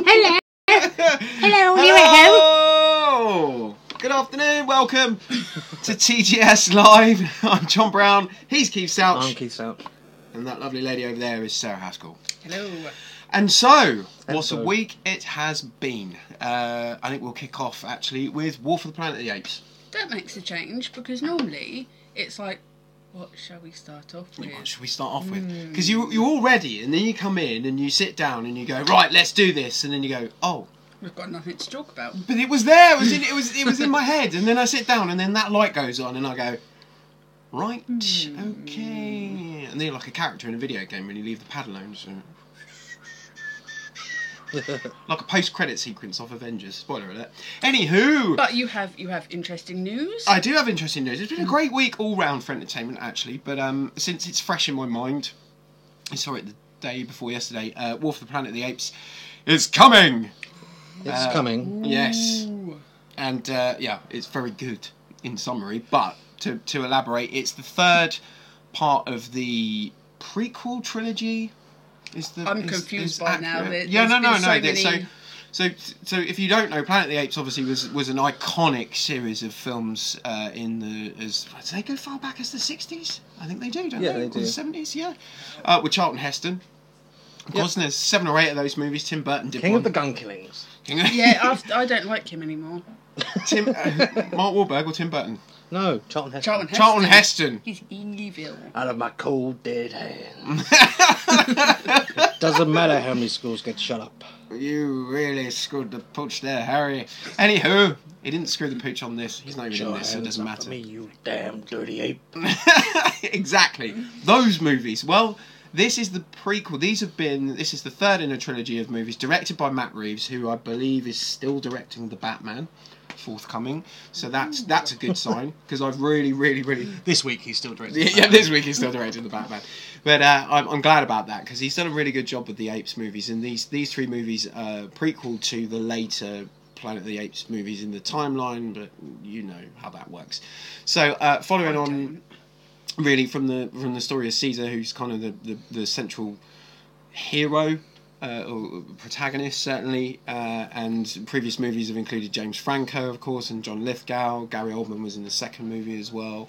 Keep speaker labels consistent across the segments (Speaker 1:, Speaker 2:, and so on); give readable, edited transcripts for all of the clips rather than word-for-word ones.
Speaker 1: Hello. Hello, you at home?
Speaker 2: Hello! Good afternoon, welcome to TGS Live. I'm John Brown, he's Keith Souch.
Speaker 3: I'm Keith Souch.
Speaker 2: And that lovely lady over there is Sarah Haskell.
Speaker 1: Hello.
Speaker 2: And so, what a week it has been. I think we'll kick off actually with War for the Planet of the Apes.
Speaker 1: That makes a change because normally it's like, what shall we start off with?
Speaker 2: What should we start off with? Because you're all ready and then you come in and you sit down and you go, right, let's do this. And then you go, oh.
Speaker 1: We've got nothing to talk about.
Speaker 2: But it was there, it was in my head. And then I sit down and then that light goes on and I go, right, okay. And then you're like a character in a video game when you leave the pad alone. So. Like a post-credit sequence of Avengers. Spoiler alert. Anywho.
Speaker 1: But you have interesting news.
Speaker 2: I do have interesting news. It's been a great week all round for entertainment, actually. But since it's fresh in my mind, I saw it the day before yesterday. War for the Planet of the Apes is coming.
Speaker 3: It's coming.
Speaker 2: Yes. And yeah, it's very good in summary. But to elaborate, it's the third part of the prequel trilogy.
Speaker 1: I'm confused by now.
Speaker 2: So if you don't know, Planet of the Apes obviously was an iconic series of films do they go far back as the 60s? I think they do, don't they?
Speaker 3: Yeah, they do.
Speaker 2: The 70s, yeah. With Charlton Heston. Of course, and there's 7 or 8 of those movies. Tim Burton did
Speaker 3: King
Speaker 2: one.
Speaker 3: of the Gun Killings.
Speaker 1: Yeah, I don't like him anymore.
Speaker 2: Mark Wahlberg or Tim Burton?
Speaker 3: No, Charlton Heston.
Speaker 2: Charlton Heston.
Speaker 1: He's evil.
Speaker 3: Out of my cold dead hands. Doesn't matter how many schools get shut up.
Speaker 2: You really screwed the pooch there, Harry. Anywho, he didn't screw the pooch on this. He's not even in this, so it doesn't matter.
Speaker 3: Me, you damn dirty ape.
Speaker 2: Exactly. Those movies. Well, this is the prequel. This is the third in a trilogy of movies directed by Matt Reeves, who I believe is still directing The Batman, forthcoming. So that's a good sign, because I've really...
Speaker 4: This week he's still directing.
Speaker 2: Yeah, this week he's still directing The Batman. But I'm glad about that, because he's done a really good job with the Apes movies, and these 3 movies are prequel to the later Planet of the Apes movies in the timeline, but you know how that works. So following on really from the story of Caesar, who's kind of the central hero or protagonist certainly, and previous movies have included James Franco, of course, and John Lithgow. Gary Oldman was in the second movie as well.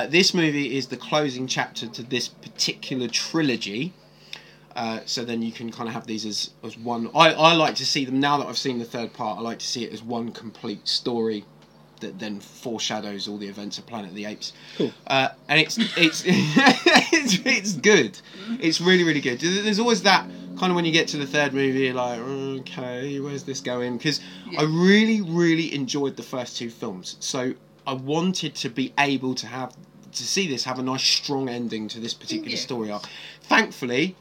Speaker 2: This movie is the closing chapter to this particular trilogy. So then you can kind of have these as one. I like to see them, now that I've seen the third part, I like to see it as one complete story that then foreshadows all the events of Planet of the Apes.
Speaker 3: Cool.
Speaker 2: And it's it's good. It's really, really good. There's always that kind of when you get to the third movie, you're like, okay, where's this going? Because I really, really enjoyed the first 2 films. So I wanted to be able to see this have a nice, strong ending to this particular story arc. Thankfully,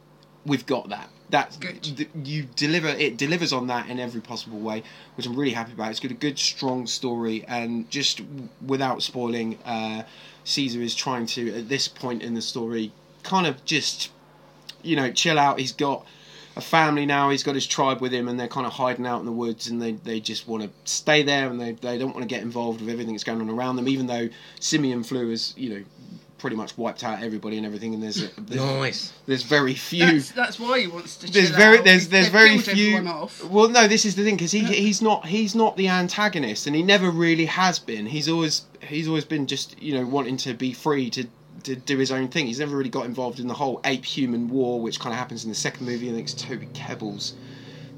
Speaker 2: we've got that. That's good. It delivers on that in every possible way, which I'm really happy about. It's got a good, strong story, and just without spoiling, Caesar is trying to, at this point in the story, kind of just, chill out. He's got a family now, he's got his tribe with him, and they're kind of hiding out in the woods, and they just want to stay there, and they don't want to get involved with everything that's going on around them, even though simian flu has, pretty much wiped out everybody and everything, and there's very few.
Speaker 1: That's why he wants to chill out.
Speaker 2: There's very few.
Speaker 1: Off.
Speaker 2: Well, no, this is the thing, because he's not the antagonist, and he never really has been. He's always been just wanting to be free to do his own thing. He's never really got involved in the whole ape-human war, which kind of happens in the second movie. I think it's Toby Kebbell's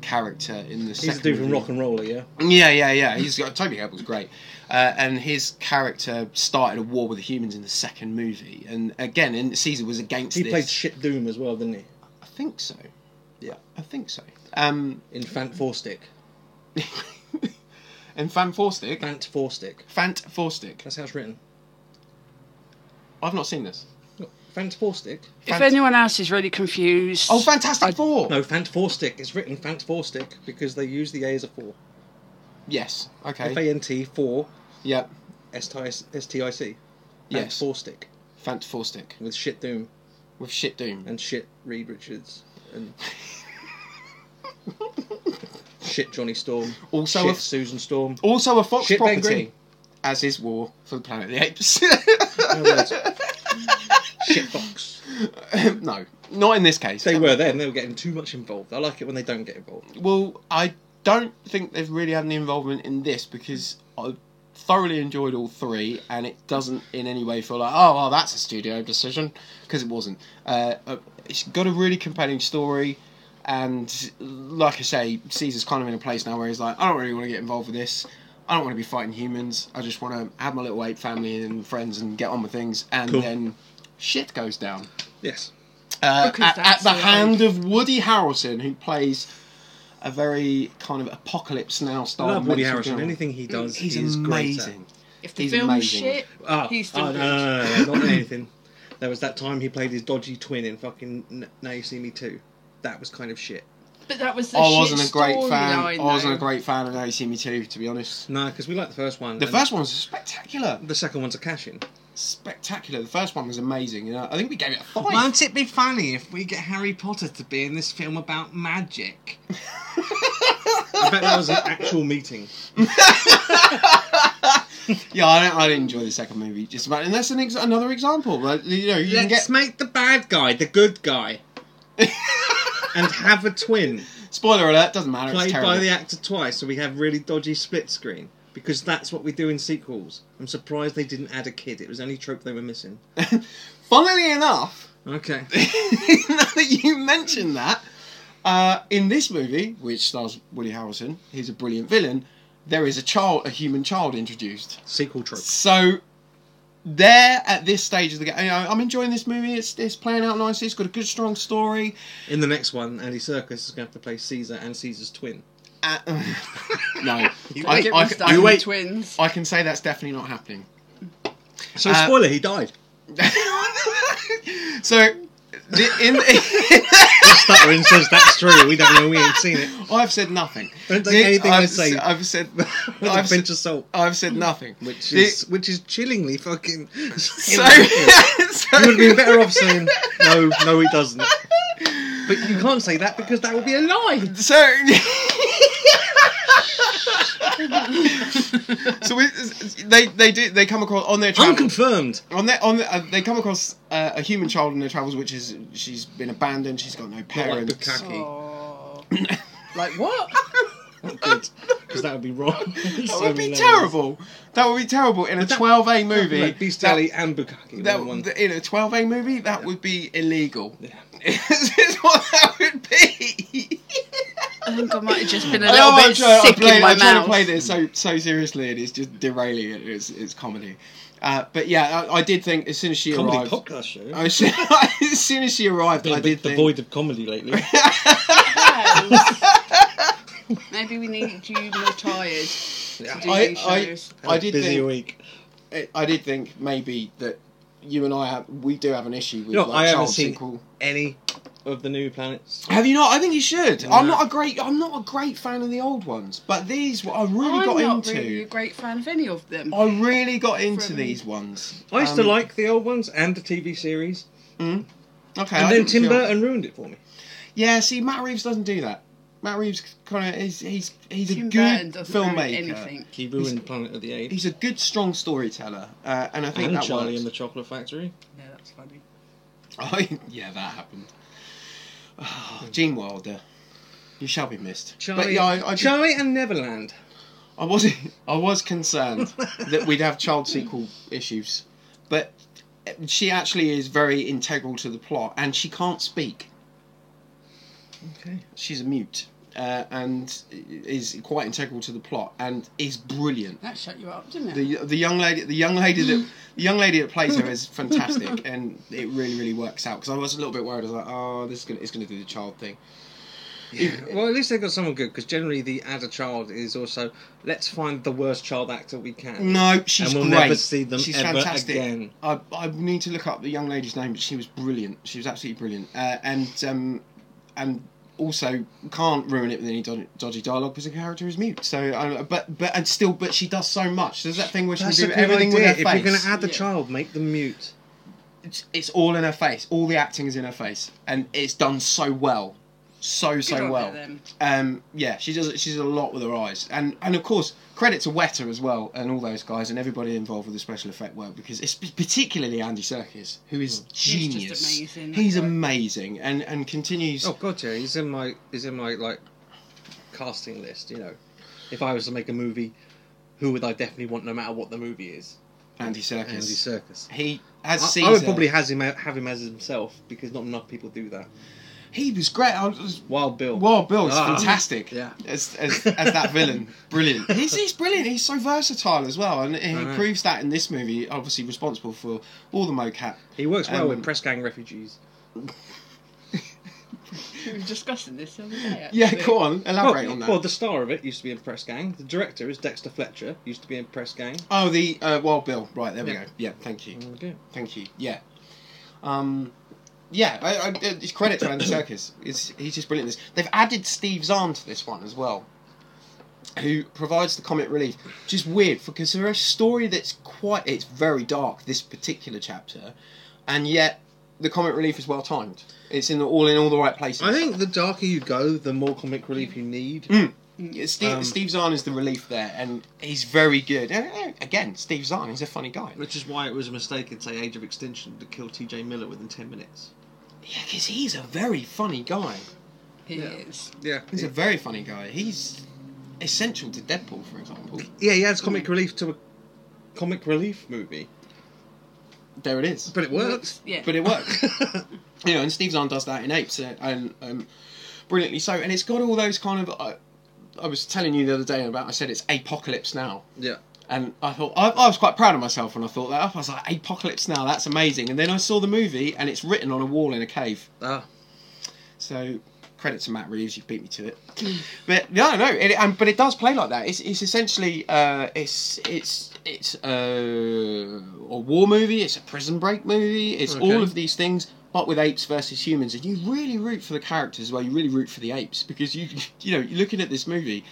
Speaker 2: character in the second movie.
Speaker 3: He's the dude from Rock and Roller, yeah?
Speaker 2: Yeah. Toby Kebbell's great. And his character started a war with the humans in the second movie. And again, Caesar was against this.
Speaker 3: He played Shit Doom as well, didn't he?
Speaker 2: I think so.
Speaker 3: Yeah.
Speaker 2: I think so.
Speaker 3: In Fant Forstick.
Speaker 2: In Fant Forstick?
Speaker 3: Fant Forstick.
Speaker 2: Fant Forstick.
Speaker 3: That's how it's written.
Speaker 2: I've not seen this.
Speaker 3: Fant Forstick.
Speaker 1: If anyone else is really confused...
Speaker 2: Oh, Fantastic Four!
Speaker 3: No, Fant Forstick. It's written Fant Forstick because they use the A as a 4.
Speaker 2: Yes, okay.
Speaker 3: F-A-N-T 4.
Speaker 2: Yep.
Speaker 3: S-T-I-C.
Speaker 2: Yes.
Speaker 3: Fant Forstick.
Speaker 2: Fant Forstick.
Speaker 3: With Shit Doom.
Speaker 2: With Shit Doom.
Speaker 3: And Shit Reed Richards. And... Shit Johnny Storm.
Speaker 2: Also
Speaker 3: Shit Susan Storm.
Speaker 2: Also a Fox
Speaker 3: Shit
Speaker 2: property. As is War for the Planet of the Apes.
Speaker 3: Shit Fox.
Speaker 2: No, not in this case.
Speaker 3: They were then. They were getting too much involved. I like it when they don't get involved.
Speaker 2: Well, I don't think they've really had any involvement in this because I thoroughly enjoyed all three, and it doesn't in any way feel like, oh, well, that's a studio decision, because it wasn't. It's got a really compelling story, and like I say, Caesar's kind of in a place now where he's like, I don't really want to get involved with this. I don't want to be fighting humans. I just want to have my little ape family and friends and get on with things, and then shit goes down.
Speaker 3: Yes.
Speaker 2: At the hand of Woody Harrelson, who plays a very kind of Apocalypse Now style.
Speaker 3: I love Woody
Speaker 2: mental
Speaker 3: Harrelson.
Speaker 2: villain.
Speaker 3: Anything he does,
Speaker 2: he's
Speaker 3: is
Speaker 2: amazing.
Speaker 3: great
Speaker 1: If the
Speaker 2: He's
Speaker 1: film's
Speaker 2: amazing.
Speaker 1: shit, he's still good.
Speaker 3: No, not anything. There was that time he played his dodgy twin in fucking Now You See Me 2. That was kind of shit.
Speaker 1: But that was the
Speaker 2: I
Speaker 1: shit
Speaker 2: wasn't a great fan.
Speaker 1: storyline,
Speaker 2: I wasn't a
Speaker 1: though.
Speaker 2: great fan of Now You See Me Too, to be honest.
Speaker 3: No, because we liked the first one.
Speaker 2: The
Speaker 3: and
Speaker 2: first one was spectacular.
Speaker 3: The second one's a cash-in.
Speaker 2: Spectacular. The first one was amazing. You know, I think we gave it a 5.
Speaker 4: Won't it be funny if we get Harry Potter to be in this film about magic?
Speaker 3: I bet that was an actual meeting.
Speaker 2: Yeah, I didn't enjoy the second movie. Just about, and that's another example. Like, you know, you can
Speaker 3: Let's
Speaker 2: get
Speaker 3: make the bad guy the good guy. And have a twin.
Speaker 2: spoiler alert. Doesn't matter. It's
Speaker 3: Played
Speaker 2: terrible.
Speaker 3: by the actor twice, so we have really dodgy split screen. Because that's what we do in sequels. I'm surprised they didn't add a kid. It was the only trope they were missing.
Speaker 2: Funnily enough,
Speaker 3: Okay.
Speaker 2: now that you mentioned that, in this movie, which stars Woody Harrelson, he's a brilliant villain. There is a human child introduced.
Speaker 3: Sequel trope.
Speaker 2: So, there at this stage of the game, you know, I'm enjoying this movie. It's playing out nicely. It's got a good, strong story.
Speaker 3: In the next one, Andy Serkis is going to have to play Caesar and Caesar's twin.
Speaker 2: No,
Speaker 1: Get me started with twins.
Speaker 2: I can say that's definitely not happening.
Speaker 3: So, spoiler, he died.
Speaker 2: So,
Speaker 3: Stuttering says that's true. We don't know. We ain't seen it.
Speaker 2: I've said nothing.
Speaker 3: Don't take anything I say.
Speaker 2: I've said.
Speaker 3: With a
Speaker 2: I've
Speaker 3: pinch
Speaker 2: said,
Speaker 3: of salt.
Speaker 2: I've said nothing.
Speaker 3: Which is chillingly fucking.
Speaker 2: So,
Speaker 3: You would have been better off saying no, he doesn't. But you can't say that because that would be a lie.
Speaker 2: So they come across on their travels.
Speaker 3: Unconfirmed.
Speaker 2: They come across a human child on their travels, which is she's been abandoned. She's got no parents.
Speaker 3: Like Bukkake.
Speaker 1: Oh. Like what?
Speaker 3: Good, because that would be wrong.
Speaker 2: That would be terrible. That would be terrible in a 12A movie.
Speaker 3: Like bestiality and Bukkake.
Speaker 2: In a 12A movie, that would be illegal.
Speaker 3: Yeah.
Speaker 2: Is what that would be.
Speaker 1: I think I might have just been a little bit sick in my
Speaker 2: I'm trying
Speaker 1: mouth.
Speaker 2: to play this so seriously, and it's just derailing it. It's comedy. But yeah, I did think as soon as she
Speaker 3: Comedy
Speaker 2: arrived.
Speaker 3: podcast show.
Speaker 2: As soon as she arrived,
Speaker 3: Been
Speaker 2: I
Speaker 3: a
Speaker 2: did
Speaker 3: bit
Speaker 2: think.
Speaker 3: devoid of comedy lately.
Speaker 1: Maybe we need you more tired to do
Speaker 2: I-
Speaker 1: these
Speaker 2: I-
Speaker 1: shows.
Speaker 2: I did
Speaker 3: busy
Speaker 2: think-
Speaker 3: week.
Speaker 2: I did think maybe that you and I do have an issue with
Speaker 3: You know, I haven't
Speaker 2: child
Speaker 3: seen
Speaker 2: sequel.
Speaker 3: any of the new planets.
Speaker 2: Have you not? I think you should.
Speaker 3: No.
Speaker 2: I'm not a great fan of the old ones, but these I really got
Speaker 1: I'm not
Speaker 2: into.
Speaker 1: really a great fan of any of them.
Speaker 2: I really got into
Speaker 1: From-
Speaker 2: these ones.
Speaker 3: I used to like the old ones and the TV series.
Speaker 2: Okay,
Speaker 3: And
Speaker 2: I
Speaker 3: then
Speaker 2: didn't
Speaker 3: Tim
Speaker 2: feel-
Speaker 3: Burton ruined it for me.
Speaker 2: Yeah, see, Matt Reeves doesn't do that. Matt Reeves kind of he's a
Speaker 1: Tim
Speaker 2: good
Speaker 1: Burton doesn't ruin
Speaker 2: filmmaker.
Speaker 1: anything.
Speaker 3: He ruined Planet of the Apes.
Speaker 2: He's a good, strong storyteller, and I think
Speaker 3: And
Speaker 2: that
Speaker 3: Charlie
Speaker 2: works.
Speaker 3: and the Chocolate Factory.
Speaker 1: Yeah, that's funny.
Speaker 2: Yeah, that happened. Oh, Gene Wilder, you shall be missed.
Speaker 3: Charlie,
Speaker 2: But yeah, I
Speaker 3: Charlie and Neverland.
Speaker 2: I was concerned that we'd have child sequel issues, but she actually is very integral to the plot, and she can't speak.
Speaker 3: Okay.
Speaker 2: She's a mute, and is quite integral to the plot, and is brilliant.
Speaker 1: That shut you up, didn't it?
Speaker 2: The young lady that plays her is fantastic, and it really works out. Because I was a little bit worried. I was like, oh, it's gonna do the child thing.
Speaker 3: Yeah. Well, at least they got someone good, because generally the add a child is also let's find the worst child actor we can.
Speaker 2: No, she's
Speaker 3: and we'll
Speaker 2: great.
Speaker 3: never see them
Speaker 2: she's
Speaker 3: ever
Speaker 2: fantastic.
Speaker 3: again.
Speaker 2: I need to look up the young lady's name, but she was brilliant. She was absolutely brilliant, and also can't ruin it with any dodgy dialogue because the character is mute. So, but she does so much. There's that thing where she
Speaker 3: That's
Speaker 2: can
Speaker 3: a
Speaker 2: do
Speaker 3: good
Speaker 2: everything
Speaker 3: idea.
Speaker 2: with her face.
Speaker 3: If you're going to add the
Speaker 1: Yeah.
Speaker 3: child, make them mute.
Speaker 2: It's all in her face. All the acting is in her face, and it's done so well. so
Speaker 1: Good on
Speaker 2: well.
Speaker 1: her, then.
Speaker 2: Yeah, she does a lot with her eyes, and of course credit to Weta as well, and all those guys and everybody involved with the special effect work, because it's particularly Andy Serkis, who is
Speaker 1: He's
Speaker 2: genius.
Speaker 1: just amazing.
Speaker 2: He's amazing, and continues.
Speaker 3: Oh god, yeah, he's in my like casting list. You know, if I was to make a movie, who would I definitely want, no matter what the movie is?
Speaker 2: Andy Serkis.
Speaker 3: Andy Serkis.
Speaker 2: He as
Speaker 3: I
Speaker 2: Caesar.
Speaker 3: would probably have him as himself, because not enough people do that.
Speaker 2: He was great.
Speaker 3: Wild Bill.
Speaker 2: Wild Bill's
Speaker 3: Ah.
Speaker 2: fantastic.
Speaker 3: Yeah.
Speaker 2: As that villain, brilliant. He's brilliant. He's so versatile as well, and he proves that in this movie. Obviously responsible for all the mocap.
Speaker 3: He works well with press gang refugees.
Speaker 1: We were discussing this the other day, actually.
Speaker 2: Yeah, go on, elaborate on that.
Speaker 3: Well, the star of it used to be in Press Gang. The director is Dexter Fletcher. Used to be in Press Gang.
Speaker 2: Oh, the Wild Bill. Right, there we
Speaker 3: Yeah.
Speaker 2: go. Yeah, thank you.
Speaker 3: Okay.
Speaker 2: Thank you. Yeah. Yeah, it's credit to Andy Serkis. He's just brilliant in this. They've added Steve Zahn to this one as well, who provides the comic relief. Which is weird, because for a story that's it's very dark, this particular chapter, and yet the comic relief is well timed. It's all in all the right places.
Speaker 3: I think the darker you go, the more comic relief you need.
Speaker 2: Yeah, Steve Zahn is the relief there, and he's very good. Again, Steve Zahn, he's a funny guy.
Speaker 3: Which is why it was a mistake in, say, Age of Extinction to kill T.J. Miller within 10 minutes.
Speaker 2: Yeah, because he's a very funny guy.
Speaker 1: He is.
Speaker 3: Yeah.
Speaker 2: He's a very funny guy. He's essential to Deadpool, for example.
Speaker 3: Yeah, he adds comic relief to a comic relief movie.
Speaker 2: There it is.
Speaker 3: But it works.
Speaker 1: Yeah.
Speaker 2: But it works. And Steve Zahn does that in Apes, and brilliantly so. And it's got all those kind of... I was telling you the other day about, I said it's Apocalypse Now.
Speaker 3: Yeah.
Speaker 2: And I thought, I was quite proud of myself when I thought that up. I was like, Apocalypse Now, that's amazing. And then I saw the movie, and it's written on a wall in a cave.
Speaker 3: Ah.
Speaker 2: So, credit to Matt Reeves, you beat me to it. But no, but it does play like that. It's essentially it's a war movie. It's a prison break movie. It's all of these things, but with apes versus humans, and you really root for the characters as well. You really root for the apes, because you're looking at this movie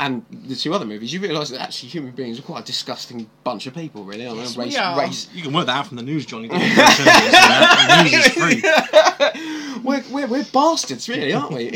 Speaker 2: and the two other movies, you realise that actually human beings are quite a disgusting bunch of people, really, aren't they? Race.
Speaker 3: You can work that out from the news, Johnny. The news is free.
Speaker 2: We're bastards, really, aren't we?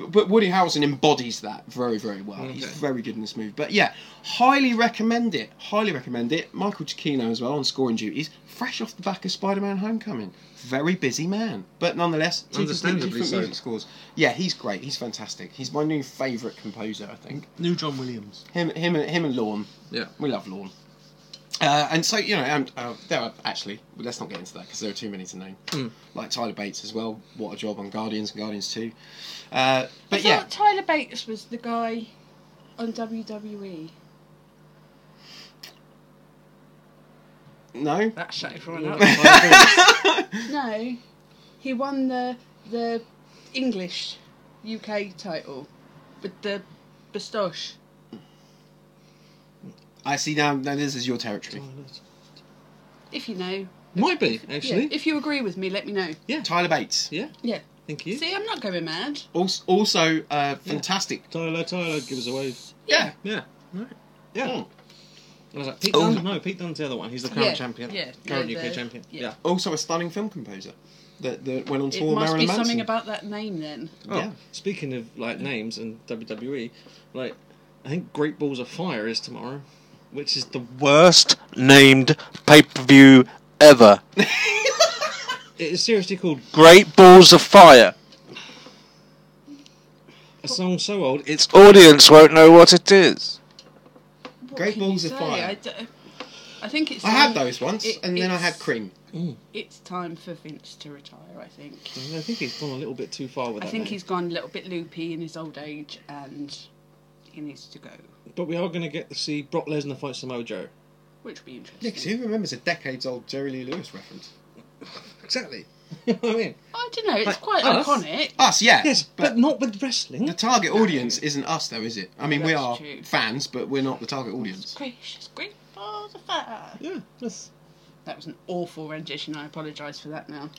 Speaker 2: But Woody Harrelson embodies that very, very well. Okay. He's very good in this movie. But yeah, highly recommend it. Highly recommend it. Michael Giacchino as well on scoring duties, fresh off the back of Spider-Man: Homecoming. Very busy man, but nonetheless, two completely different music scores. Yeah, he's great. He's fantastic. He's my new favourite composer, I think.
Speaker 3: New John Williams.
Speaker 2: Him and Lorne. Yeah, we love Lorne. And so there are actually. Well, let's not get into that because there are too many to name. Like Tyler Bates as well. What a job on Guardians and Guardians 2. But
Speaker 1: I thought Tyler Bates was the guy on WWE.
Speaker 2: No.
Speaker 1: That shut everyone up. No, he won the English UK title with the Bastosh.
Speaker 2: I see now this is your territory.
Speaker 1: If you know.
Speaker 3: Might be, actually.
Speaker 1: Yeah, if you agree with me, let me know.
Speaker 3: Yeah.
Speaker 2: Tyler Bates.
Speaker 3: Yeah.
Speaker 1: Yeah.
Speaker 3: Thank you.
Speaker 1: See, I'm not going mad.
Speaker 2: Also fantastic.
Speaker 3: Tyler, give us a wave.
Speaker 1: Yeah.
Speaker 3: Yeah. Right. Yeah.
Speaker 2: Mm.
Speaker 3: I was like, Pete Dunne? No, Pete Dunne's the other one. He's the current champion.
Speaker 1: Yeah.
Speaker 3: Current UK champion.
Speaker 1: Yeah.
Speaker 2: Also a stunning film composer that went on tour with Marilyn
Speaker 1: It must be
Speaker 2: Manson.
Speaker 1: something about that name then.
Speaker 3: Oh,
Speaker 2: yeah.
Speaker 3: Speaking of names and WWE, I think Great Balls of Fire is tomorrow, which is the worst named pay-per-view ever. It is seriously called Great Balls of Fire. A song so old, its audience won't know what it is.
Speaker 2: Great Balls of Fire.
Speaker 1: I think it's.
Speaker 2: I had those once, and then I had cream.
Speaker 1: It's time for Vince to retire, I think.
Speaker 3: I think he's gone a little bit too far with that.
Speaker 1: I think he's gone a little bit loopy in his old age, and he needs to go.
Speaker 3: But we are going to get to see Brock Lesnar fight Samoa Joe.
Speaker 1: Which would be interesting.
Speaker 2: Yeah, because who remembers a decades-old Jerry Lee Lewis reference?
Speaker 3: Exactly. You know what I mean?
Speaker 1: I don't know, it's quite
Speaker 3: us?
Speaker 1: iconic.
Speaker 2: Us, yeah.
Speaker 3: Yes, but not with wrestling.
Speaker 2: The target audience isn't us, though, is it? I mean, we
Speaker 1: That's
Speaker 2: are
Speaker 1: true.
Speaker 2: fans, but we're not the target audience.
Speaker 1: Gracious, great balls of fire.
Speaker 3: Yeah, that's...
Speaker 1: That was an awful rendition, I apologise for that now.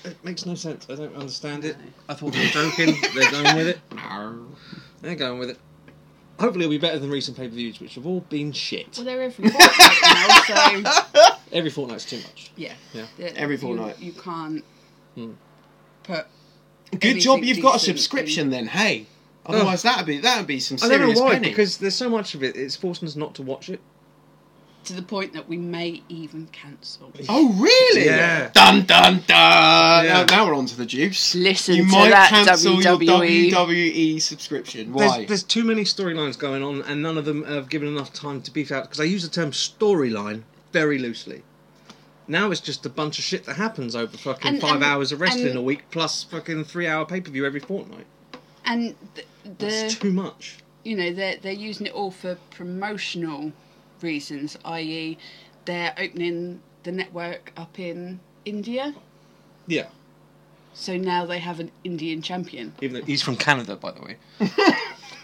Speaker 3: It makes no sense. I don't understand it.
Speaker 1: No.
Speaker 3: I thought they were joking. They're going with it. They're going with it. Hopefully it'll be better than recent pay-per-views, which have all been shit.
Speaker 1: Well, they're every fortnight now, so...
Speaker 3: Every fortnight's too much.
Speaker 1: Yeah.
Speaker 3: Yeah.
Speaker 2: Every fortnight.
Speaker 1: You can't put
Speaker 2: Good job
Speaker 1: anything
Speaker 2: you've got a
Speaker 1: decent
Speaker 2: subscription then. Hey, otherwise that'd be some
Speaker 3: I
Speaker 2: serious
Speaker 3: don't know why,
Speaker 2: penny.
Speaker 3: because there's so much of it, it's forcing us not to watch it.
Speaker 1: to the point that we may even cancel.
Speaker 2: Oh really?
Speaker 3: Yeah.
Speaker 2: Dun dun dun.
Speaker 3: Yeah.
Speaker 2: Now we're on to the juice.
Speaker 1: Listen
Speaker 2: You
Speaker 1: to
Speaker 2: might
Speaker 1: that,
Speaker 2: cancel your
Speaker 1: WWE.
Speaker 2: WWE subscription. Why?
Speaker 3: There's too many storylines going on, and none of them have given enough time to beef out. Because I use the term storyline very loosely. Now it's just a bunch of shit that happens over fucking 5 hours of wrestling a week, plus fucking 3-hour pay-per-view every fortnight.
Speaker 1: And
Speaker 3: That's too much.
Speaker 1: you know, they're using it all for promotional reasons, i.e. they're opening the network up in India.
Speaker 3: Yeah.
Speaker 1: So now they have an Indian champion.
Speaker 3: Even though he's from Canada, by the way.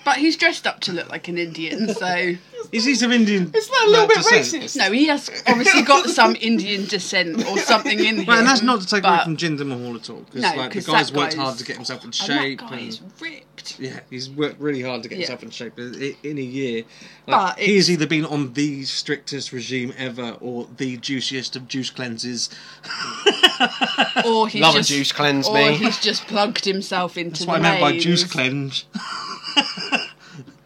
Speaker 1: But he's dressed up to look like an Indian, so...
Speaker 3: Is he of Indian?
Speaker 2: Is that a little bit
Speaker 3: descent?
Speaker 2: racist?
Speaker 1: No, he has obviously got some Indian descent or something in him.
Speaker 3: Well, and that's not to take away
Speaker 1: but-
Speaker 3: from Jinder Mahal at all. Because
Speaker 1: No,
Speaker 3: like, the
Speaker 1: 'cause
Speaker 3: guy's
Speaker 1: that
Speaker 3: worked
Speaker 1: guy's-
Speaker 3: hard to get himself in
Speaker 1: And
Speaker 3: shape.
Speaker 1: that guy is ripped.
Speaker 3: Yeah, he's worked really hard to get himself in shape in a year.
Speaker 1: But
Speaker 3: He has either been on the strictest regime ever or the juiciest of juice cleanses.
Speaker 1: Or he's
Speaker 2: Love a
Speaker 1: just,
Speaker 2: juice cleanse,
Speaker 1: or
Speaker 2: me.
Speaker 1: he's just plugged himself into
Speaker 3: That's
Speaker 1: the
Speaker 3: what I meant by
Speaker 1: mains.
Speaker 3: juice cleanse.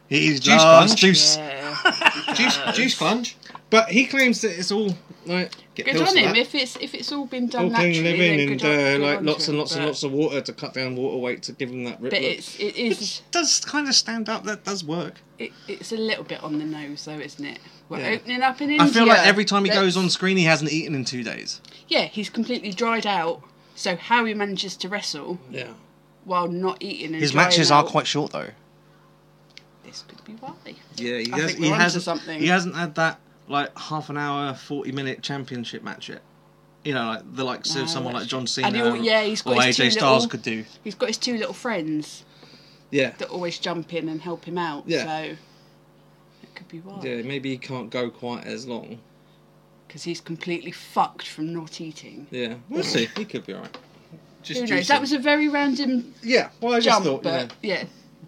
Speaker 3: He's
Speaker 2: Juice
Speaker 3: loves
Speaker 2: cleanse.
Speaker 3: juice.
Speaker 1: Yeah.
Speaker 2: Juice plunge.
Speaker 3: But he claims that it's all like
Speaker 2: Get
Speaker 1: Good
Speaker 2: pills
Speaker 1: on
Speaker 2: for
Speaker 1: him.
Speaker 2: that.
Speaker 1: If it's all been done
Speaker 3: all clean
Speaker 1: naturally,
Speaker 3: living
Speaker 1: then
Speaker 3: and
Speaker 1: good
Speaker 3: like
Speaker 1: on
Speaker 3: lots
Speaker 1: him,
Speaker 3: and lots and
Speaker 1: but-
Speaker 3: lots of water to cut down water weight to give him that rip
Speaker 1: But
Speaker 3: look.
Speaker 1: it is
Speaker 3: Which does kind of stand up. That does work.
Speaker 1: it's a little bit on the nose, though, isn't it? We're
Speaker 3: Yeah.
Speaker 1: opening up in India.
Speaker 3: I feel like every time he
Speaker 1: Let's-
Speaker 3: goes on screen, he hasn't eaten in 2 days.
Speaker 1: Yeah, he's completely dried out. So how he manages to wrestle
Speaker 3: Yeah.
Speaker 1: while not eating and
Speaker 3: His
Speaker 1: drying
Speaker 3: matches are
Speaker 1: out,
Speaker 3: quite short though.
Speaker 1: This could be why.
Speaker 3: Yeah,
Speaker 1: I think we're onto something.
Speaker 3: He hasn't had that like half an hour, 40-minute championship match yet. You know, like the likes
Speaker 1: No,
Speaker 3: of someone like
Speaker 1: that's
Speaker 3: John
Speaker 1: true.
Speaker 3: Cena
Speaker 1: And he's got
Speaker 3: or
Speaker 1: his
Speaker 3: AJ
Speaker 1: two
Speaker 3: Styles
Speaker 1: little-
Speaker 3: could do.
Speaker 1: He's got his two little friends
Speaker 3: Yeah.
Speaker 1: that always jump in and help him out.
Speaker 3: Yeah.
Speaker 1: So it could be why.
Speaker 3: Yeah, maybe he can't go quite as long.
Speaker 1: Because he's completely fucked from not eating.
Speaker 3: Yeah, we'll see. He could be alright.
Speaker 2: Just
Speaker 1: Who knows?
Speaker 2: juicing.
Speaker 1: That was a very random
Speaker 3: Yeah, well, I just
Speaker 1: jump,
Speaker 3: thought,
Speaker 1: but yeah.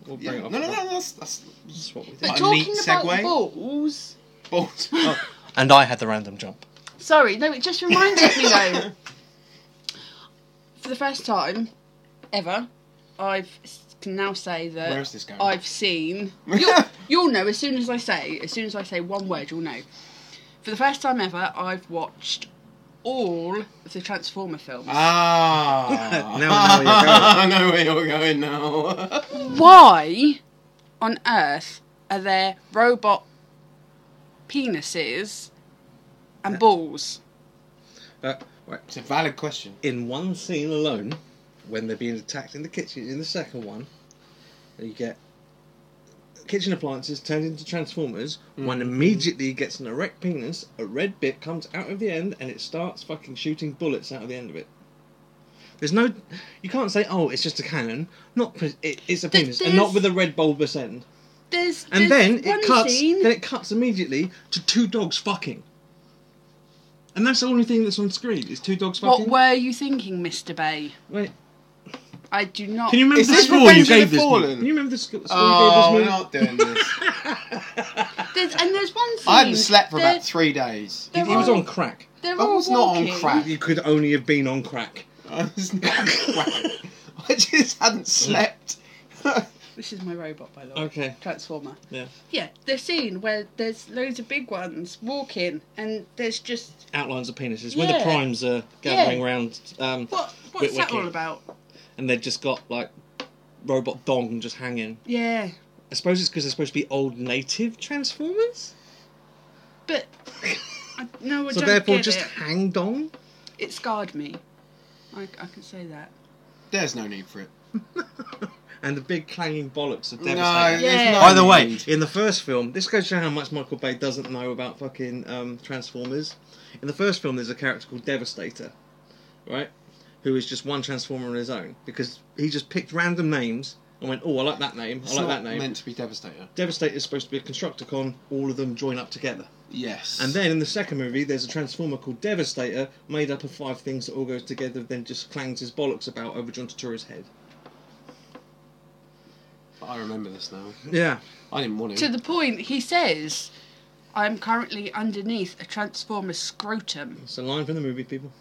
Speaker 3: we'll
Speaker 2: Yeah.
Speaker 3: bring it up.
Speaker 2: No, that's
Speaker 3: That's what we did.
Speaker 1: But
Speaker 2: Like a
Speaker 1: talking
Speaker 2: neat
Speaker 1: about
Speaker 2: segue.
Speaker 1: balls.
Speaker 2: balls.
Speaker 3: And I had the random jump.
Speaker 1: Sorry, no, it just reminded me though. For the first time ever, I can now say that
Speaker 2: Where is this going?
Speaker 1: I've seen. You'll know as soon as I say one word, you'll know. For the first time ever, I've watched all of the Transformer films.
Speaker 2: Ah.
Speaker 3: Now I know where you're going.
Speaker 2: I know where you're going now.
Speaker 1: Why on earth are there robot penises and balls?
Speaker 3: Right.
Speaker 2: It's a valid question.
Speaker 3: In one scene alone, when they're being attacked in the kitchen, in the second one, you get kitchen appliances turned into Transformers. One immediately gets an erect penis, a red bit comes out of the end, and it starts fucking shooting bullets out of the end of it. There's no, you can't say, oh, it's just a cannon. It's a penis, and not with a red bulbous end. And then
Speaker 1: one
Speaker 3: it cuts.
Speaker 1: scene-
Speaker 3: Then it cuts immediately to two dogs fucking. And that's the only thing that's on screen. Is two dogs fucking.
Speaker 1: What were you thinking, Mr. Bay?
Speaker 3: Wait.
Speaker 1: I do not.
Speaker 3: Can you remember
Speaker 2: Is
Speaker 3: the
Speaker 2: this
Speaker 3: score
Speaker 2: Revenge
Speaker 3: you
Speaker 2: of
Speaker 3: gave
Speaker 2: the
Speaker 3: this
Speaker 2: Fallen?
Speaker 3: movie? Can you remember the score
Speaker 2: Oh,
Speaker 3: you
Speaker 2: we're
Speaker 3: gave this movie?
Speaker 2: not doing this.
Speaker 1: There's one scene.
Speaker 2: I hadn't slept for
Speaker 1: they're-
Speaker 2: about 3 days.
Speaker 1: they're
Speaker 3: He was
Speaker 1: all-
Speaker 3: on crack.
Speaker 1: They're
Speaker 2: I
Speaker 1: all
Speaker 2: was not on
Speaker 1: walking.
Speaker 2: crack.
Speaker 3: You could only have been on crack.
Speaker 2: I was not on crack. I just hadn't slept.
Speaker 1: This is my robot, by the way.
Speaker 3: Okay.
Speaker 1: Transformer.
Speaker 3: Yeah.
Speaker 1: Yeah, the scene where there's loads of big ones walking, and there's just
Speaker 3: Outlines of penises. Where the
Speaker 1: Yeah.
Speaker 3: primes are gathering
Speaker 1: Yeah.
Speaker 3: around.
Speaker 1: what's that
Speaker 3: Witwicky.
Speaker 1: all about?
Speaker 3: And they've just got like robot dong just hanging.
Speaker 1: Yeah,
Speaker 3: I suppose it's because they're supposed to be old native Transformers.
Speaker 1: but no, I
Speaker 3: So
Speaker 1: don't
Speaker 3: therefore,
Speaker 1: get
Speaker 3: just
Speaker 1: it.
Speaker 3: hang dong.
Speaker 1: It scarred me. I can say that.
Speaker 2: There's no need for it.
Speaker 3: And the big clanging bollocks are
Speaker 2: No,
Speaker 3: devastating.
Speaker 1: Yeah.
Speaker 2: there's no
Speaker 3: By the way,
Speaker 2: need.
Speaker 3: in the first film, this goes to show how much Michael Bay doesn't know about fucking Transformers. In the first film, there's a character called Devastator, right? Who is just one Transformer on his own. Because he just picked random names and went, oh, I like that name,
Speaker 2: It's
Speaker 3: I like
Speaker 2: not
Speaker 3: that name.
Speaker 2: meant to be Devastator.
Speaker 3: Devastator is supposed to be a Constructicon, all of them join up together.
Speaker 2: Yes.
Speaker 3: And then in the second movie, there's a Transformer called Devastator, made up of 5 things that all goes together, then just clangs his bollocks about over John Turturro's head.
Speaker 2: I remember this now.
Speaker 3: Yeah.
Speaker 2: I didn't want
Speaker 1: To
Speaker 2: it.
Speaker 1: the point, he says, "I'm currently underneath a Transformer scrotum."
Speaker 3: It's a line from the movie, people.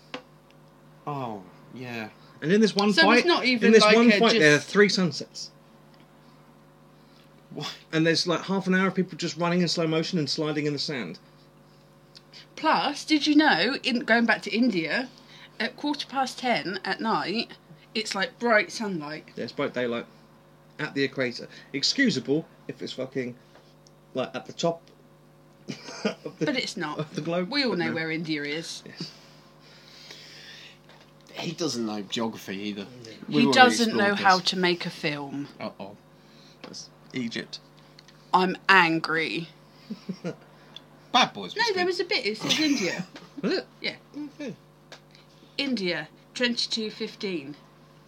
Speaker 2: Oh, yeah.
Speaker 3: And in this one
Speaker 1: So
Speaker 3: fight,
Speaker 1: it's not even
Speaker 3: in this
Speaker 1: like
Speaker 3: one
Speaker 1: a
Speaker 3: fight,
Speaker 1: just-
Speaker 3: there are 3 sunsets.
Speaker 2: What?
Speaker 3: And there's like half an hour of people just running in slow motion and sliding in the sand.
Speaker 1: Plus, did you know, going back to India, at 10:15 at night, it's like bright sunlight.
Speaker 3: Yeah, it's bright daylight at the equator. Excusable if it's fucking like at the top of the,
Speaker 1: But it's not.
Speaker 3: of the globe.
Speaker 1: We all
Speaker 3: But
Speaker 1: know
Speaker 3: no.
Speaker 1: where India is.
Speaker 3: Yes.
Speaker 2: He doesn't know geography either.
Speaker 1: He doesn't know how to make a film.
Speaker 2: Uh-oh.
Speaker 3: That's Egypt.
Speaker 1: I'm angry.
Speaker 2: Bad Boys.
Speaker 1: No, there was a bit, it says India.
Speaker 3: Was it?
Speaker 1: Yeah.
Speaker 3: Okay.
Speaker 1: India, 22:15.